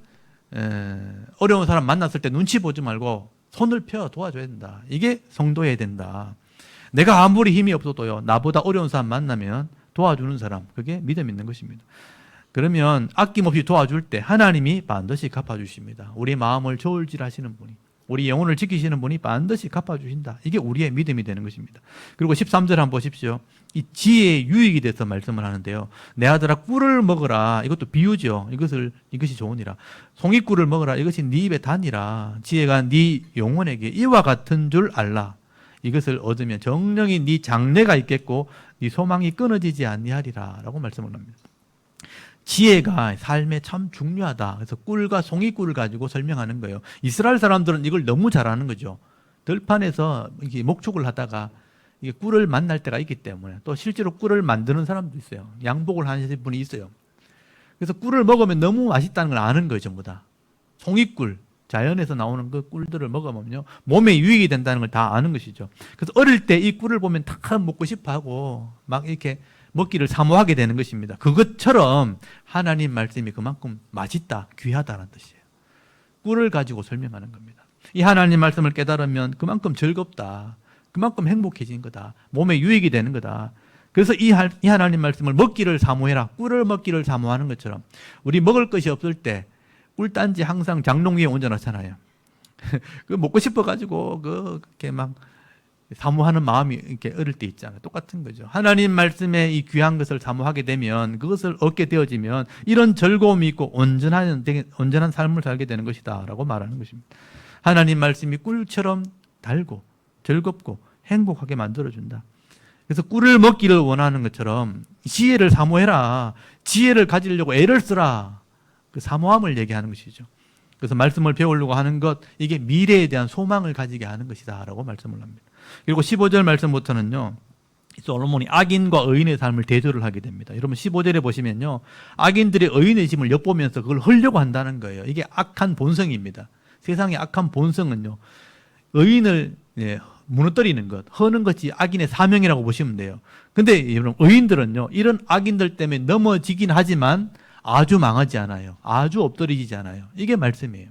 어려운 사람 만났을 때 눈치 보지 말고 손을 펴 도와줘야 된다. 이게 성도해야 된다. 내가 아무리 힘이 없어도요, 나보다 어려운 사람 만나면 도와주는 사람, 그게 믿음 있는 것입니다. 그러면 아낌없이 도와줄 때 하나님이 반드시 갚아주십니다. 우리 마음을 저울질하시는 분이, 우리 영혼을 지키시는 분이 반드시 갚아주신다. 이게 우리의 믿음이 되는 것입니다. 그리고 13절 한번 보십시오. 이 지혜의 유익이 돼서 말씀을 하는데요. 내 아들아 꿀을 먹어라. 이것도 비유죠. 이것이 좋으니라. 송이꿀을 먹어라. 이것이 네 입에 단이라. 지혜가 네 영혼에게 이와 같은 줄 알라. 이것을 얻으면 정령이 네 장래가 있겠고 네 소망이 끊어지지 아니하리라 라고 말씀을 합니다. 지혜가 삶에 참 중요하다. 그래서 꿀과 송이꿀을 가지고 설명하는 거예요. 이스라엘 사람들은 이걸 너무 잘하는 거죠. 들판에서 이렇게 목축을 하다가 이게 꿀을 만날 때가 있기 때문에, 또 실제로 꿀을 만드는 사람도 있어요. 양복을 하시는 분이 있어요. 그래서 꿀을 먹으면 너무 맛있다는 걸 아는 거예요. 전부 다. 송이꿀, 자연에서 나오는 그 꿀들을 먹으면요 몸에 유익이 된다는 걸 다 아는 것이죠. 그래서 어릴 때 이 꿀을 보면 다 먹고 싶어 하고 막 이렇게 먹기를 사모하게 되는 것입니다. 그것처럼 하나님 말씀이 그만큼 맛있다, 귀하다는 뜻이에요. 꿀을 가지고 설명하는 겁니다. 이 하나님 말씀을 깨달으면 그만큼 즐겁다, 그만큼 행복해진 거다, 몸에 유익이 되는 거다. 그래서 이 하나님 말씀을 먹기를 사모해라. 꿀을 먹기를 사모하는 것처럼 우리 먹을 것이 없을 때 꿀단지 항상 장롱 위에 얹어놨잖아요. 그 먹고 싶어가지고 그렇게 막 사모하는 마음이 이렇게 어릴 때 있잖아요. 똑같은 거죠. 하나님 말씀에 이 귀한 것을 사모하게 되면, 그것을 얻게 되어지면 이런 즐거움이 있고 온전한 삶을 살게 되는 것이다라고 말하는 것입니다. 하나님 말씀이 꿀처럼 달고 즐겁고 행복하게 만들어준다. 그래서 꿀을 먹기를 원하는 것처럼 지혜를 사모해라. 지혜를 가지려고 애를 쓰라. 그 사모함을 얘기하는 것이죠. 그래서 말씀을 배우려고 하는 것, 이게 미래에 대한 소망을 가지게 하는 것이다 라고 말씀을 합니다. 그리고 15절 말씀부터는요, 솔로몬이 악인과 의인의 삶을 대조를 하게 됩니다. 여러분 15절에 보시면요, 악인들의 의인의 짐을 엿보면서 그걸 헐려고 한다는 거예요. 이게 악한 본성입니다. 세상의 악한 본성은요, 의인을 무너뜨리는 것, 허는 것이 악인의 사명이라고 보시면 돼요. 근데 여러분, 의인들은요, 이런 악인들 때문에 넘어지긴 하지만 아주 망하지 않아요. 아주 엎드리지 않아요. 이게 말씀이에요.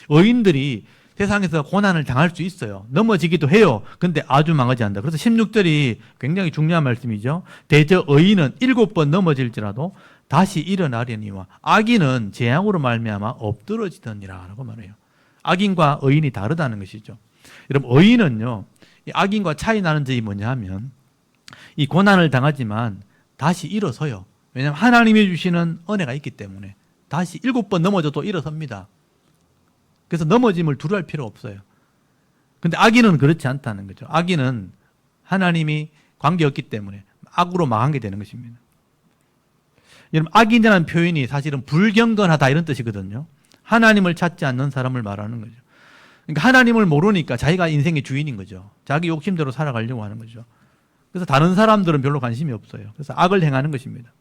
의인들이 세상에서 고난을 당할 수 있어요. 넘어지기도 해요. 근데 아주 망하지 않는다. 그래서 16절이 굉장히 중요한 말씀이죠. 대저 의인은 7번 넘어질지라도 다시 일어나려니와 악인은 재앙으로 말미암아 엎드러지더니라 라고 말해요. 악인과 의인이 다르다는 것이죠. 여러분, 의인은요, 이 악인과 차이 나는 점이 뭐냐 하면, 이 고난을 당하지만 다시 일어서요. 왜냐하면 하나님이 주시는 은혜가 있기 때문에 다시 7번 넘어져도 일어섭니다. 그래서 넘어짐을 두려워할 필요 없어요. 근데 악인은 그렇지 않다는 거죠. 악인은 하나님이 관계없기 때문에 악으로 망한 게 되는 것입니다. 여러분, 악인이라는 표현이 사실은 불경건하다 이런 뜻이거든요. 하나님을 찾지 않는 사람을 말하는 거죠. 그러니까 하나님을 모르니까 자기가 인생의 주인인 거죠. 자기 욕심대로 살아가려고 하는 거죠. 그래서 다른 사람들은 별로 관심이 없어요. 그래서 악을 행하는 것입니다.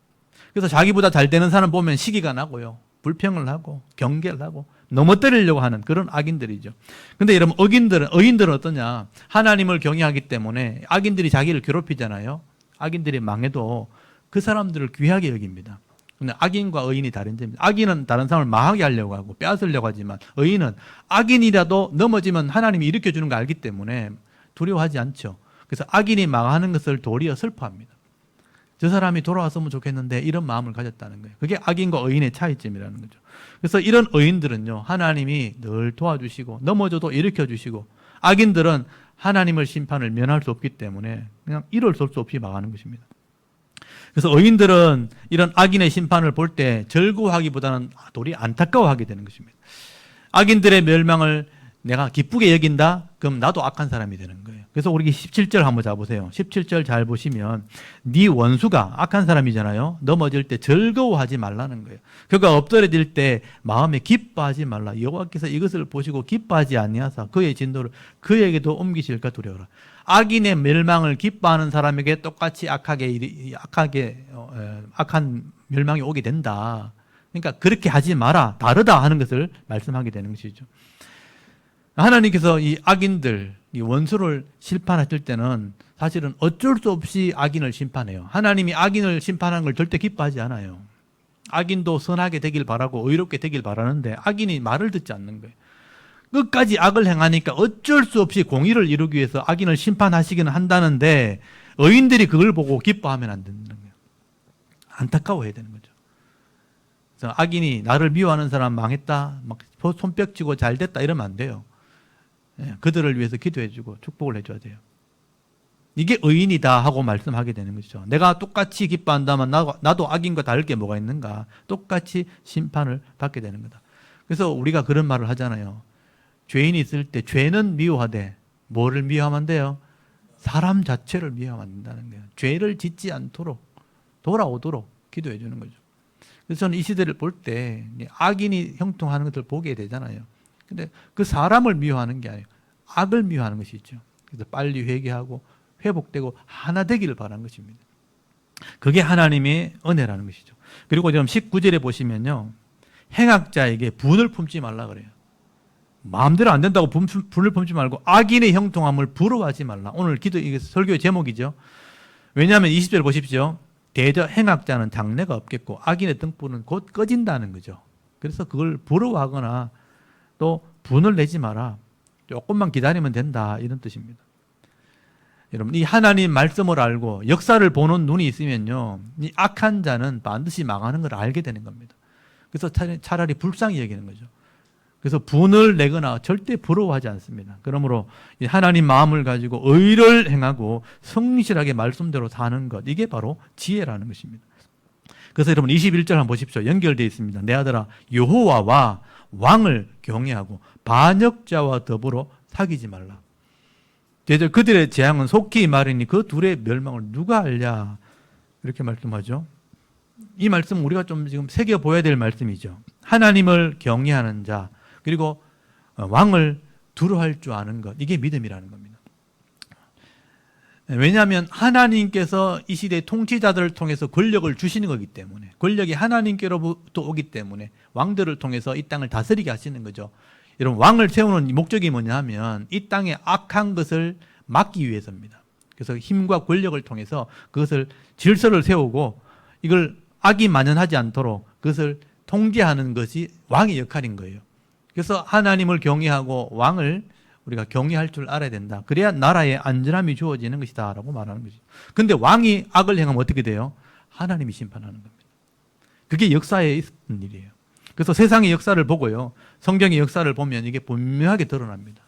그래서 자기보다 잘 되는 사람 보면 시기가 나고요, 불평을 하고 경계를 하고 넘어뜨리려고 하는 그런 악인들이죠. 근데 여러분, 의인들은 어떠냐? 하나님을 경외하기 때문에 악인들이 자기를 괴롭히잖아요. 악인들이 망해도 그 사람들을 귀하게 여깁니다. 근데 악인과 의인이 다른 점입니다. 악인은 다른 사람을 망하게 하려고 하고 빼앗으려고 하지만 의인은 악인이라도 넘어지면 하나님이 일으켜주는 걸 알기 때문에 두려워하지 않죠. 그래서 악인이 망하는 것을 도리어 슬퍼합니다. 저 사람이 돌아왔으면 좋겠는데 이런 마음을 가졌다는 거예요. 그게 악인과 의인의 차이점이라는 거죠. 그래서 이런 의인들은요, 하나님이 늘 도와주시고 넘어져도 일으켜주시고, 악인들은 하나님의 심판을 면할 수 없기 때문에 그냥 이럴 수 없이 망하는 것입니다. 그래서 의인들은 이런 악인의 심판을 볼 때 즐거워하기보다는 도리 안타까워하게 되는 것입니다. 악인들의 멸망을 내가 기쁘게 여긴다? 그럼 나도 악한 사람이 되는 거예요. 그래서 우리 17절 한번 잡으세요. 17절 잘 보시면 네 원수가 악한 사람이잖아요. 넘어질 때 즐거워하지 말라는 거예요. 그가 엎드러질 때 마음에 기뻐하지 말라. 여호와께서 이것을 보시고 기뻐하지 아니하사 그의 진노를 그에게도 옮기실까 두려워라. 악인의 멸망을 기뻐하는 사람에게 똑같이 악한 멸망이 오게 된다. 그러니까 그렇게 하지 마라. 다르다 하는 것을 말씀하게 되는 것이죠. 하나님께서 이 악인들, 이 원수를 심판하실 때는 사실은 어쩔 수 없이 악인을 심판해요. 하나님이 악인을 심판하는 걸 절대 기뻐하지 않아요. 악인도 선하게 되길 바라고 의롭게 되길 바라는데 악인이 말을 듣지 않는 거예요. 끝까지 악을 행하니까 어쩔 수 없이 공의를 이루기 위해서 악인을 심판하시기는 한다는데 의인들이 그걸 보고 기뻐하면 안 된다는 거예요. 안타까워해야 되는 거죠. 그래서 악인이 나를 미워하는 사람 망했다, 막 손뼉치고 잘 됐다 이러면 안 돼요. 그들을 위해서 기도해주고 축복을 해줘야 돼요. 이게 의인이다 하고 말씀하게 되는 것이죠. 내가 똑같이 기뻐한다면 나도 악인과 다를 게 뭐가 있는가? 똑같이 심판을 받게 되는 거다. 그래서 우리가 그런 말을 하잖아요. 죄인이 있을 때 죄는 미워하되 뭐를 미워하면 돼요? 사람 자체를 미워하면 안 된다는 거예요. 죄를 짓지 않도록 돌아오도록 기도해 주는 거죠. 그래서 저는 이 시대를 볼 때 악인이 형통하는 것을 보게 되잖아요. 근데 그 사람을 미워하는 게 아니에요. 악을 미워하는 것이죠. 그래서 빨리 회개하고 회복되고 하나 되기를 바라는 것입니다. 그게 하나님의 은혜라는 것이죠. 그리고 지금 19절에 보시면요. 행악자에게 분을 품지 말라 그래요. 마음대로 안 된다고 분을 품지 말고 악인의 형통함을 부러워하지 말라. 오늘 기도, 이게 설교의 제목이죠. 왜냐하면 20절 보십시오. 대저 행악자는 장래가 없겠고 악인의 등불은 곧 꺼진다는 거죠. 그래서 그걸 부러워하거나 또 분을 내지 마라. 조금만 기다리면 된다. 이런 뜻입니다. 여러분, 이 하나님 말씀을 알고 역사를 보는 눈이 있으면요. 이 악한 자는 반드시 망하는 걸 알게 되는 겁니다. 그래서 차라리 불쌍히 여기는 거죠. 그래서 분을 내거나 절대 부러워하지 않습니다. 그러므로 하나님 마음을 가지고 의를 행하고 성실하게 말씀대로 사는 것, 이게 바로 지혜라는 것입니다. 그래서 여러분 21절 한번 보십시오. 연결되어 있습니다. 내 아들아 여호와와 왕을 경외하고 반역자와 더불어 사귀지 말라. 그들의 재앙은 속히 말이니 그 둘의 멸망을 누가 알랴. 이렇게 말씀하죠. 이 말씀은 우리가 좀 지금 새겨보아야 될 말씀이죠. 하나님을 경외하는 자, 그리고 왕을 두려워할 줄 아는 것, 이게 믿음이라는 겁니다. 왜냐하면 하나님께서 이 시대의 통치자들을 통해서 권력을 주시는 거기 때문에, 권력이 하나님께로부터 오기 때문에 왕들을 통해서 이 땅을 다스리게 하시는 거죠. 여러분, 왕을 세우는 목적이 뭐냐 하면 이 땅의 악한 것을 막기 위해서입니다. 그래서 힘과 권력을 통해서 그것을 질서를 세우고 이걸 악이 만연하지 않도록 그것을 통제하는 것이 왕의 역할인 거예요. 그래서 하나님을 경외하고 왕을 우리가 경외할 줄 알아야 된다. 그래야 나라에 안전함이 주어지는 것이다 라고 말하는 것이죠. 그런데 왕이 악을 행하면 어떻게 돼요? 하나님이 심판하는 겁니다. 그게 역사에 있었던 일이에요. 그래서 세상의 역사를 보고요, 성경의 역사를 보면 이게 분명하게 드러납니다.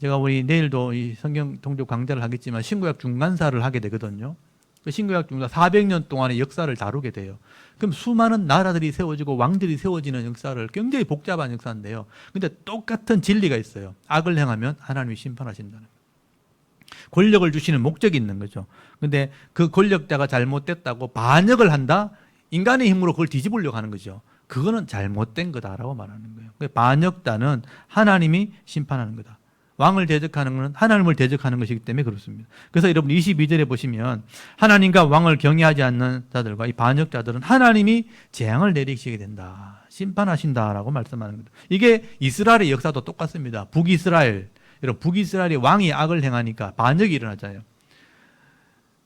제가 우리 내일도 이 성경 통독 강좌를 하겠지만 신구약 중간사를 하게 되거든요. 그 신구약 중간사 400년 동안의 역사를 다루게 돼요. 그럼 수많은 나라들이 세워지고 왕들이 세워지는 역사를, 굉장히 복잡한 역사인데요. 근데 똑같은 진리가 있어요. 악을 행하면 하나님이 심판하신다는 거예요. 권력을 주시는 목적이 있는 거죠. 근데 그 권력자가 잘못됐다고 반역을 한다? 인간의 힘으로 그걸 뒤집으려고 하는 거죠. 그거는 잘못된 거다라고 말하는 거예요. 반역자는 하나님이 심판하는 거다. 왕을 대적하는 것은 하나님을 대적하는 것이기 때문에 그렇습니다. 그래서 여러분 22절에 보시면 하나님과 왕을 경외하지 않는 자들과 이 반역자들은 하나님이 재앙을 내리시게 된다. 심판하신다라고 말씀하는 겁니다. 이게 이스라엘의 역사도 똑같습니다. 북이스라엘, 여러분 북이스라엘의 왕이 악을 행하니까 반역이 일어나잖아요.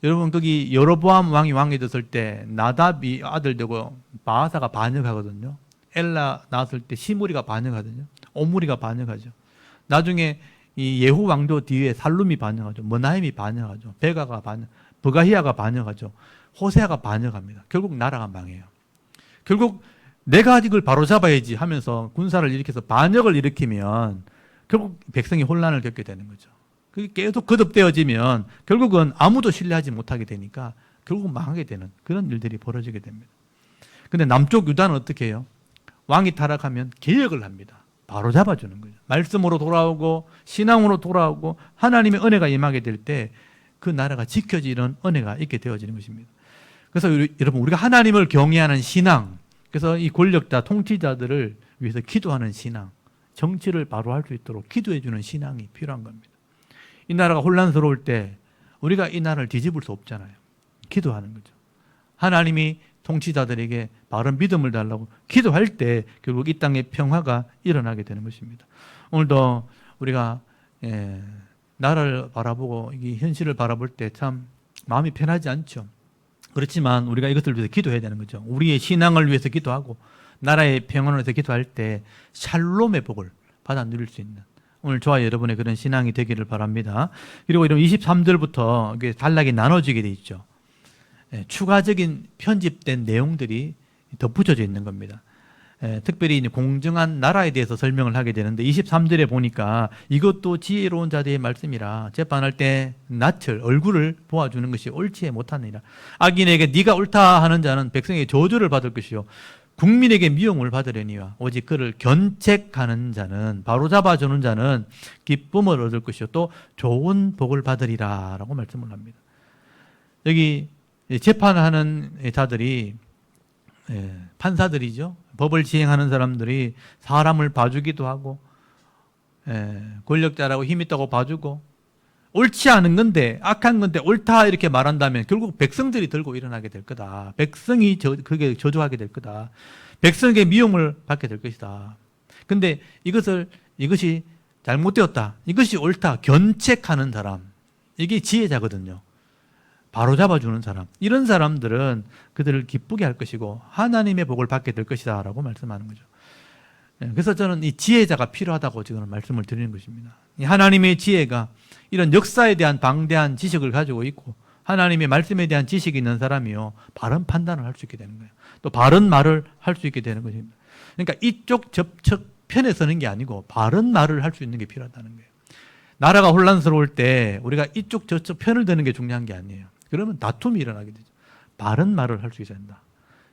여러분 거기 여로보암 왕이 됐을 때 나답이 아들 되고 바아사가 반역하거든요. 엘라 나왔을 때 시므리가 반역하거든요. 오므리가 반역하죠. 나중에 이 예후 왕조 뒤에 살룸이 반역하죠. 머나임이 반역하죠. 베가가 반역, 버가히아가 반역하죠. 호세아가 반역합니다. 결국 나라가 망해요. 결국 내가 이걸 바로잡아야지 하면서 군사를 일으켜서 반역을 일으키면 결국 백성이 혼란을 겪게 되는 거죠. 그게 계속 거듭되어지면 결국은 아무도 신뢰하지 못하게 되니까 결국 망하게 되는 그런 일들이 벌어지게 됩니다. 근데 남쪽 유다는 어떻게 해요? 왕이 타락하면 개혁을 합니다. 바로 잡아주는 거죠. 말씀으로 돌아오고 신앙으로 돌아오고 하나님의 은혜가 임하게 될 때 그 나라가 지켜지는 은혜가 있게 되어지는 것입니다. 그래서 여러분 우리가 하나님을 경외하는 신앙, 그래서 이 권력자 통치자들을 위해서 기도하는 신앙, 정치를 바로 할 수 있도록 기도해 주는 신앙이 필요한 겁니다. 이 나라가 혼란스러울 때 우리가 이 나라를 뒤집을 수 없잖아요. 기도하는 거죠. 하나님이 통치자들에게 바른 믿음을 달라고 기도할 때 결국 이 땅에 평화가 일어나게 되는 것입니다. 오늘도 우리가 나라를 바라보고 이 현실을 바라볼 때 참 마음이 편하지 않죠. 그렇지만 우리가 이것을 위해서 기도해야 되는 거죠. 우리의 신앙을 위해서 기도하고 나라의 평안을 위해서 기도할 때 샬롬의 복을 받아 누릴 수 있는 오늘 저와 여러분의 그런 신앙이 되기를 바랍니다. 그리고 이런 23절부터 단락이 나눠지게 돼 있죠. 추가적인 편집된 내용들이 덧붙여져 있는 겁니다. 특별히 공정한 나라에 대해서 설명을 하게 되는데 23절에 보니까 이것도 지혜로운 자들의 말씀이라 재판할 때 낯을 얼굴을 보아주는 것이 옳지 못하느니라. 악인에게 네가 옳다 하는 자는 백성에게 저주를 받을 것이요 국민에게 미움을 받으려니와 오직 그를 견책하는 자는 바로잡아주는 자는 기쁨을 얻을 것이요 또 좋은 복을 받으리라 라고 말씀을 합니다. 여기 재판하는 자들이 판사들이죠. 법을 시행하는 사람들이 사람을 봐주기도 하고 권력자라고 힘 있다고 봐주고 옳지 않은 건데 악한 건데 옳다 이렇게 말한다면 결국 백성들이 들고 일어나게 될 거다. 백성이 그게 저주하게 될 거다. 백성에게 미움을 받게 될 것이다. 근데 이것이 잘못되었다. 이것이 옳다. 견책하는 사람. 이게 지혜자거든요. 바로 잡아주는 사람. 이런 사람들은 그들을 기쁘게 할 것이고 하나님의 복을 받게 될 것이다 라고 말씀하는 거죠. 그래서 저는 이 지혜자가 필요하다고 지금 말씀을 드리는 것입니다. 하나님의 지혜가 이런 역사에 대한 방대한 지식을 가지고 있고 하나님의 말씀에 대한 지식이 있는 사람이요 바른 판단을 할 수 있게 되는 거예요. 또 바른 말을 할 수 있게 되는 것입니다. 그러니까 이쪽 저쪽 편에 서는 게 아니고 바른 말을 할 수 있는 게 필요하다는 거예요. 나라가 혼란스러울 때 우리가 이쪽 저쪽 편을 드는 게 중요한 게 아니에요. 그러면 다툼이 일어나게 되죠. 바른 말을 할 수 있어야 된다.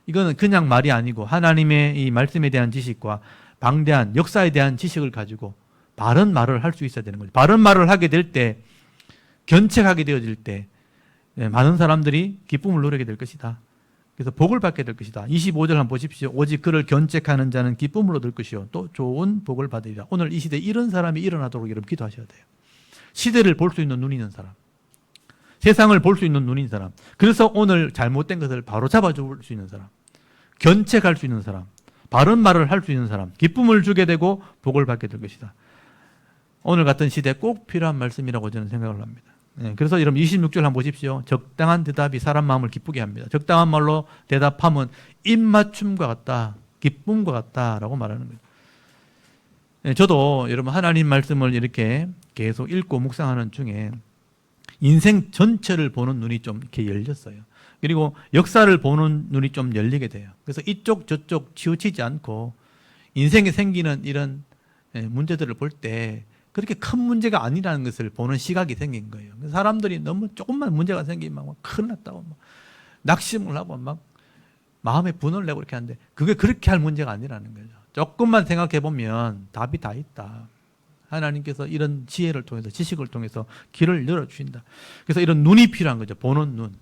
이거는 그냥 말이 아니고 하나님의 이 말씀에 대한 지식과 방대한 역사에 대한 지식을 가지고 바른 말을 할 수 있어야 되는 거죠. 바른 말을 하게 될 때, 견책하게 되어질 때 많은 사람들이 기쁨을 누리게 될 것이다. 그래서 복을 받게 될 것이다. 25절 한번 보십시오. 오직 그를 견책하는 자는 기쁨을 얻을 것이요 또 좋은 복을 받으리라. 오늘 이 시대에 이런 사람이 일어나도록 여러분 기도하셔야 돼요. 시대를 볼 수 있는 눈이 있는 사람, 세상을 볼 수 있는 눈인 사람, 그래서 오늘 잘못된 것을 바로 잡아줄 수 있는 사람, 견책할 수 있는 사람, 바른 말을 할 수 있는 사람, 기쁨을 주게 되고 복을 받게 될 것이다. 오늘 같은 시대에 꼭 필요한 말씀이라고 저는 생각을 합니다. 그래서 여러분 26절 한번 보십시오. 적당한 대답이 사람 마음을 기쁘게 합니다. 적당한 말로 대답하면 입맞춤과 같다, 기쁨과 같다라고 말하는 거죠. 저도 여러분 하나님 말씀을 이렇게 계속 읽고 묵상하는 중에 인생 전체를 보는 눈이 좀 이렇게 열렸어요. 그리고 역사를 보는 눈이 좀 열리게 돼요. 그래서 이쪽 저쪽 치우치지 않고 인생에 생기는 이런 문제들을 볼 때 그렇게 큰 문제가 아니라는 것을 보는 시각이 생긴 거예요. 사람들이 너무 조금만 문제가 생기면 막 큰일 났다고 막 낙심을 하고 막 마음에 분을 내고 이렇게 하는데 그게 그렇게 할 문제가 아니라는 거죠. 조금만 생각해 보면 답이 다 있다. 하나님께서 이런 지혜를 통해서 지식을 통해서 길을 열어주신다. 그래서 이런 눈이 필요한 거죠. 보는 눈.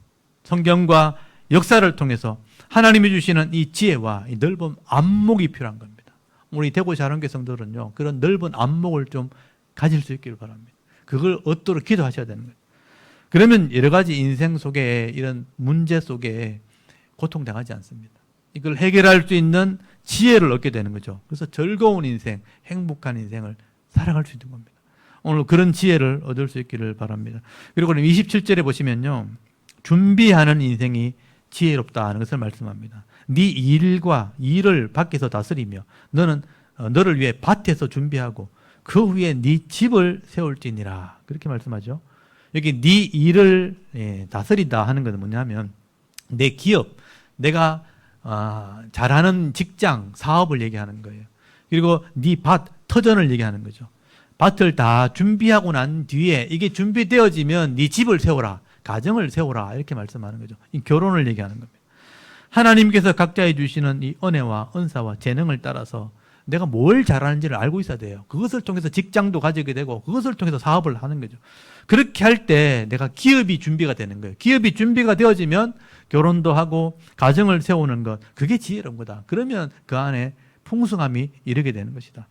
성경과 역사를 통해서 하나님이 주시는 이 지혜와 이 넓은 안목이 필요한 겁니다. 우리 대구시 하른교회 성도들은요 그런 넓은 안목을 좀 가질 수 있기를 바랍니다. 그걸 얻도록 기도하셔야 되는 거예요. 그러면 여러 가지 인생 속에 이런 문제 속에 고통당하지 않습니다. 이걸 해결할 수 있는 지혜를 얻게 되는 거죠. 그래서 즐거운 인생, 행복한 인생을 살아갈 수 있는 겁니다. 오늘 그런 지혜를 얻을 수 있기를 바랍니다. 그리고 27절에 보시면요 준비하는 인생이 지혜롭다 하는 것을 말씀합니다. 네 일을 밖에서 다스리며 너를 위해 밭에서 준비하고 그 후에 네 집을 세울지니라. 그렇게 말씀하죠. 여기 네 일을 다스린다 하는 것은 뭐냐면 내 기업, 내가 잘하는 직장, 사업을 얘기하는 거예요. 그리고 네 밭, 터전을 얘기하는 거죠. 밭을 다 준비하고 난 뒤에 이게 준비되어지면 네 집을 세워라, 가정을 세워라 이렇게 말씀하는 거죠. 이 결혼을 얘기하는 겁니다. 하나님께서 각자에 주시는 이 은혜와 은사와 재능을 따라서 내가 뭘 잘하는지를 알고 있어야 돼요. 그것을 통해서 직장도 가지게 되고 그것을 통해서 사업을 하는 거죠. 그렇게 할 때 내가 기업이 준비가 되는 거예요. 기업이 준비가 되어지면 결혼도 하고 가정을 세우는 것, 그게 지혜로운 거다. 그러면 그 안에 풍성함이 이르게 되는 것이다.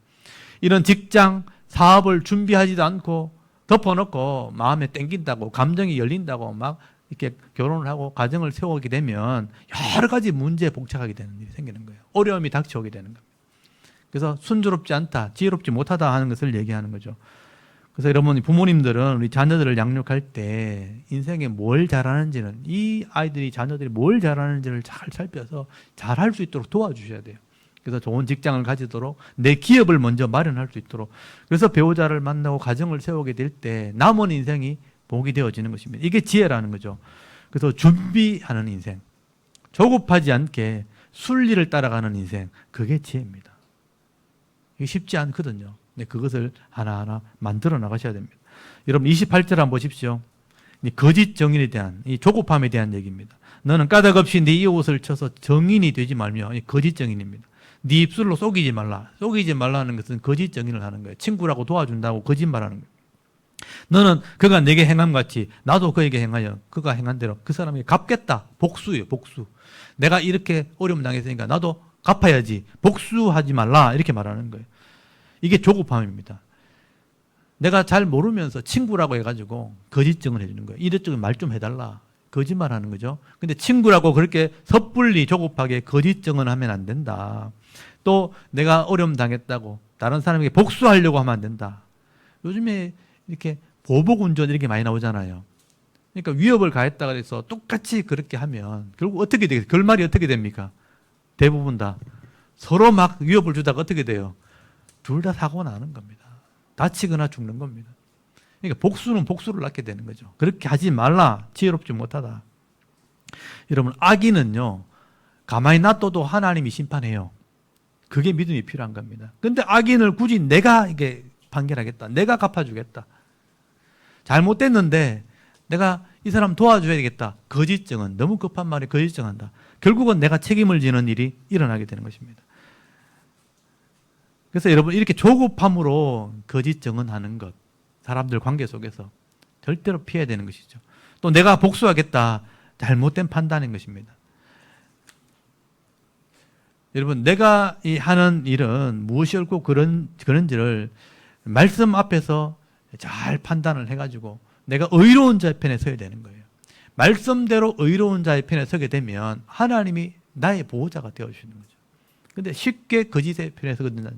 이런 직장, 사업을 준비하지도 않고 덮어놓고 마음에 땡긴다고 감정이 열린다고 막 이렇게 결혼을 하고 가정을 세우게 되면 여러 가지 문제에 봉착하게 되는 일이 생기는 거예요. 어려움이 닥쳐오게 되는 겁니다. 그래서 순조롭지 않다, 지혜롭지 못하다 하는 것을 얘기하는 거죠. 그래서 여러분, 부모님들은 우리 자녀들을 양육할 때 인생에 뭘 잘하는지는, 이 아이들이, 자녀들이 뭘 잘하는지를 잘 살펴서 잘할 수 있도록 도와주셔야 돼요. 그래서 좋은 직장을 가지도록, 내 기업을 먼저 마련할 수 있도록. 그래서 배우자를 만나고 가정을 세우게 될 때 남은 인생이 복이 되어지는 것입니다. 이게 지혜라는 거죠. 그래서 준비하는 인생, 조급하지 않게 순리를 따라가는 인생, 그게 지혜입니다. 이게 쉽지 않거든요. 네, 그것을 하나하나 만들어 나가셔야 됩니다. 여러분 28절 한번 보십시오. 거짓 정인에 대한, 이 조급함에 대한 얘기입니다. 너는 까닭 없이 네 이웃을 쳐서 정인이 되지 말며, 거짓 정인입니다. 네 입술로 속이지 말라. 속이지 말라는 것은 거짓 정인을 하는 거예요. 친구라고 도와준다고 거짓말하는 거예요. 너는 그가 내게 행함같이 나도 그에게 행하여 그가 행한 대로 그 사람에게 갚겠다. 복수예요, 복수. 내가 이렇게 어려움 당했으니까 나도 갚아야지. 복수하지 말라. 이렇게 말하는 거예요. 이게 조급함입니다. 내가 잘 모르면서 친구라고 해가지고 거짓증을 해주는 거예요. 이랬저랬 말 좀 해달라. 거짓말하는 거죠. 근데 친구라고 그렇게 섣불리 조급하게 거짓증을 하면 안 된다. 또 내가 어려움 당했다고 다른 사람에게 복수하려고 하면 안 된다. 요즘에 이렇게 보복운전 이렇게 많이 나오잖아요. 그러니까 위협을 가했다고 해서 똑같이 그렇게 하면 결국 어떻게 되겠어요? 결말이 어떻게 됩니까? 대부분 다 서로 막 위협을 주다가 어떻게 돼요? 둘 다 사고 나는 겁니다. 다치거나 죽는 겁니다. 그러니까 복수는 복수를 낳게 되는 거죠. 그렇게 하지 말라. 지혜롭지 못하다. 여러분, 악인은요, 가만히 놔둬도 하나님이 심판해요. 그게 믿음이 필요한 겁니다. 근데 악인을 굳이 내가 이게 판결하겠다. 내가 갚아주겠다. 잘못됐는데 내가 이 사람 도와줘야 되겠다. 거짓증은, 너무 급한 말에 거짓증한다. 결국은 내가 책임을 지는 일이 일어나게 되는 것입니다. 그래서 여러분, 이렇게 조급함으로 거짓 증언하는 것, 사람들 관계 속에서 절대로 피해야 되는 것이죠. 또 내가 복수하겠다, 잘못된 판단인 것입니다. 여러분, 내가 하는 일은 무엇이 옳고 그런지를 말씀 앞에서 잘 판단을 해가지고 내가 의로운 자의 편에 서야 되는 거예요. 말씀대로 의로운 자의 편에 서게 되면 하나님이 나의 보호자가 되어주시는 거죠. 근데 쉽게 거짓의 편에 서든지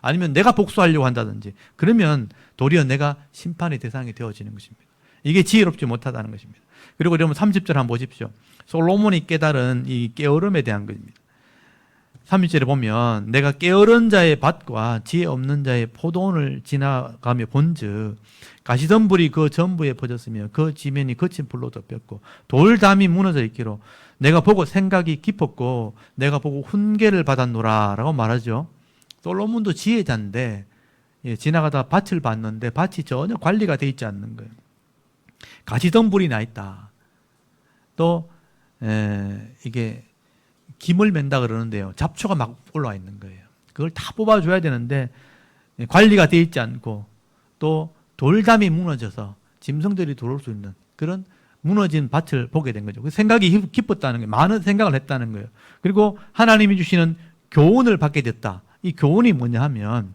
아니면 내가 복수하려고 한다든지 그러면 도리어 내가 심판의 대상이 되어지는 것입니다. 이게 지혜롭지 못하다는 것입니다. 그리고 여러분 30절 한번 보십시오. 솔로몬이 깨달은 이 깨어름에 대한 것입니다. 30절에 보면 내가 깨어른 자의 밭과 지혜 없는 자의 포도원을 지나가며 본즉 가시덤불이 그 전부에 퍼졌으며 그 지면이 거친 불로 덮였고 돌담이 무너져 있기로 내가 보고 생각이 깊었고 내가 보고 훈계를 받았노라 라고 말하죠. 솔로몬도 지혜자인데 지나가다 밭을 봤는데 밭이 전혀 관리가 되어 있지 않는 거예요. 가시덤불이 나 있다. 또 이게 김을 맨다 그러는데요. 잡초가 막 올라와 있는 거예요. 그걸 다 뽑아줘야 되는데 관리가 되어 있지 않고 또 돌담이 무너져서 짐승들이 들어올 수 있는 그런 무너진 밭을 보게 된 거죠. 생각이 깊었다는 거예요. 많은 생각을 했다는 거예요. 그리고 하나님이 주시는 교훈을 받게 됐다. 이 교훈이 뭐냐 하면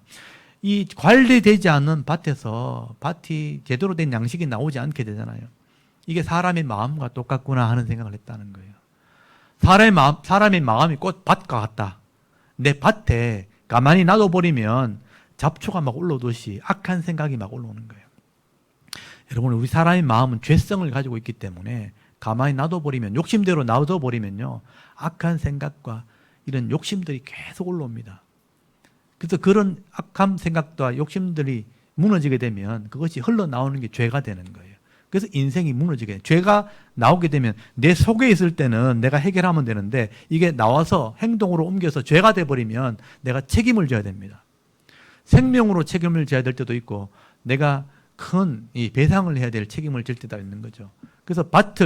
이 관리되지 않는 밭에서 밭이 제대로 된 양식이 나오지 않게 되잖아요. 이게 사람의 마음과 똑같구나 하는 생각을 했다는 거예요. 사람의 마음이 꽃밭과 같다. 내 밭에 가만히 놔둬버리면 잡초가 막 올라오듯이 악한 생각이 막 올라오는 거예요. 여러분, 우리 사람의 마음은 죄성을 가지고 있기 때문에 가만히 놔둬버리면, 욕심대로 놔둬버리면요, 악한 생각과 이런 욕심들이 계속 올라옵니다. 그래서 그런 악한 생각과 욕심들이 무너지게 되면 그것이 흘러나오는 게 죄가 되는 거예요. 그래서 인생이 무너지게 돼요. 죄가 나오게 되면 내 속에 있을 때는 내가 해결하면 되는데 이게 나와서 행동으로 옮겨서 죄가 돼버리면 내가 책임을 져야 됩니다. 생명으로 책임을 져야 될 때도 있고 내가 큰 이 배상을 해야 될 책임을 질 때도 있는 거죠. 그래서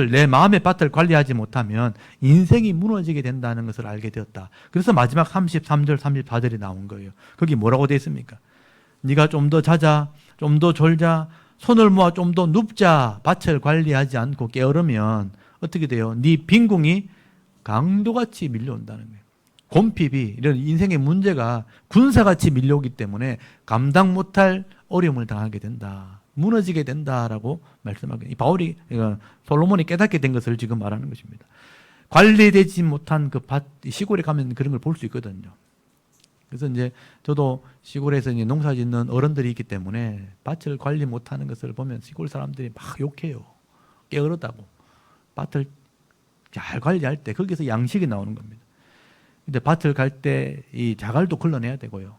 내 마음의 밭을 관리하지 못하면 인생이 무너지게 된다는 것을 알게 되었다. 그래서 마지막 33절, 34절이 나온 거예요. 거기 뭐라고 되어 있습니까? 네가 좀 더 자자, 좀 더 졸자, 손을 모아 좀 더 눕자, 밭을 관리하지 않고 게으르면 어떻게 돼요? 네 빈궁이 강도같이 밀려온다는 거예요. 곰핍이 이런 인생의 문제가 군사같이 밀려오기 때문에 감당 못할 어려움을 당하게 된다. 무너지게 된다라고 말씀하고, 바울이, 솔로몬이 깨닫게 된 것을 지금 말하는 것입니다. 관리되지 못한 그 밭, 시골에 가면 그런 걸 볼 수 있거든요. 그래서 이제 저도 시골에서 이제 농사 짓는 어른들이 있기 때문에 밭을 관리 못하는 것을 보면 시골 사람들이 막 욕해요. 게으르다고. 밭을 잘 관리할 때 거기서 양식이 나오는 겁니다. 근데 밭을 갈 때 이 자갈도 걸러내야 되고요.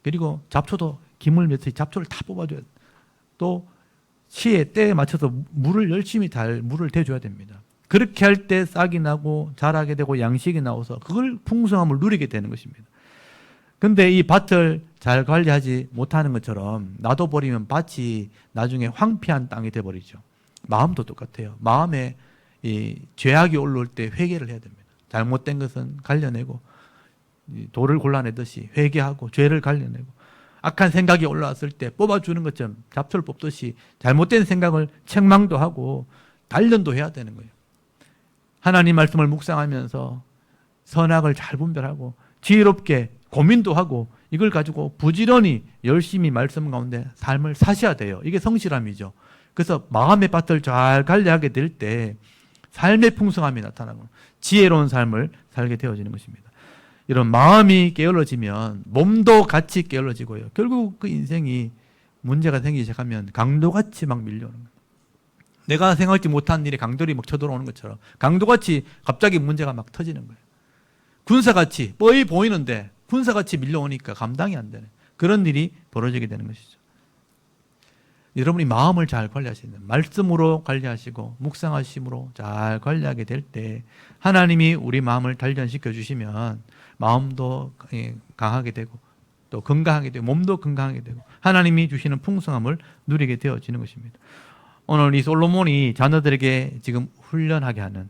그리고 잡초도 기물 맺듯이 잡초를 다 뽑아줘야 돼요. 또 시에 때에 맞춰서 물을 열심히 물을 대줘야 됩니다. 그렇게 할 때 싹이 나고 자라게 되고 양식이 나와서 그걸 풍성함을 누리게 되는 것입니다. 근데 이 밭을 잘 관리하지 못하는 것처럼 놔둬버리면 밭이 나중에 황폐한 땅이 돼버리죠. 마음도 똑같아요. 마음에 이 죄악이 올라올 때 회개를 해야 됩니다. 잘못된 것은 갈려내고 돌을 골라내듯이 회개하고 죄를 갈려내고 악한 생각이 올라왔을 때 뽑아주는 것처럼 잡초를 뽑듯이 잘못된 생각을 책망도 하고 단련도 해야 되는 거예요. 하나님 말씀을 묵상하면서 선악을 잘 분별하고 지혜롭게 고민도 하고 이걸 가지고 부지런히 열심히 말씀 가운데 삶을 사셔야 돼요. 이게 성실함이죠. 그래서 마음의 밭을 잘 관리하게 될 때 삶의 풍성함이 나타나고 지혜로운 삶을 살게 되어지는 것입니다. 이런 마음이 게을러지면 몸도 같이 게을러지고요. 결국 그 인생이 문제가 생기기 시작하면 강도같이 막 밀려오는 거예요. 내가 생각지 못한 일에 강돌이 막 쳐들어오는 것처럼 강도같이 갑자기 문제가 막 터지는 거예요. 군사같이 뻔히 보이는데 군사같이 밀려오니까 감당이 안 되는 그런 일이 벌어지게 되는 것이죠. 여러분이 마음을 잘 관리하시는 말씀으로 관리하시고 묵상하심으로 잘 관리하게 될 때 하나님이 우리 마음을 단련시켜 주시면 마음도 강하게 되고 또 건강하게 되고 몸도 건강하게 되고 하나님이 주시는 풍성함을 누리게 되어지는 것입니다. 오늘 이 솔로몬이 자녀들에게 지금 훈련하게 하는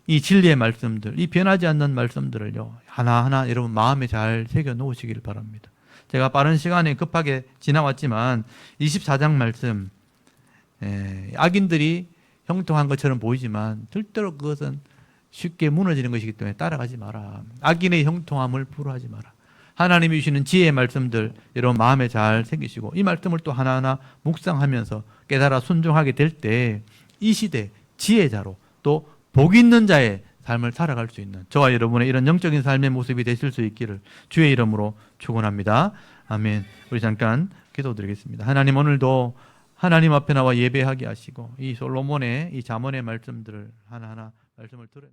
이 진리의 말씀들, 이 변하지 않는 말씀들을요 하나하나 여러분 마음에 잘 새겨 놓으시길 바랍니다. 제가 빠른 시간에 급하게 지나왔지만 24장 말씀, 악인들이 형통한 것처럼 보이지만 절대로 그것은 쉽게 무너지는 것이기 때문에 따라가지 마라. 악인의 형통함을 부러워하지 마라. 하나님이 주시는 지혜의 말씀들 여러분 마음에 잘 새기시고 이 말씀을 또 하나하나 묵상하면서 깨달아 순종하게 될 때 이 시대 지혜자로 또 복 있는 자의 삶을 살아갈 수 있는 저와 여러분의 이런 영적인 삶의 모습이 되실 수 있기를 주의 이름으로 축원합니다. 아멘. 우리 잠깐 기도드리겠습니다. 하나님 오늘도 하나님 앞에 나와 예배하게 하시고 이 솔로몬의 이 잠언의 말씀들을 하나하나 말씀을 들으면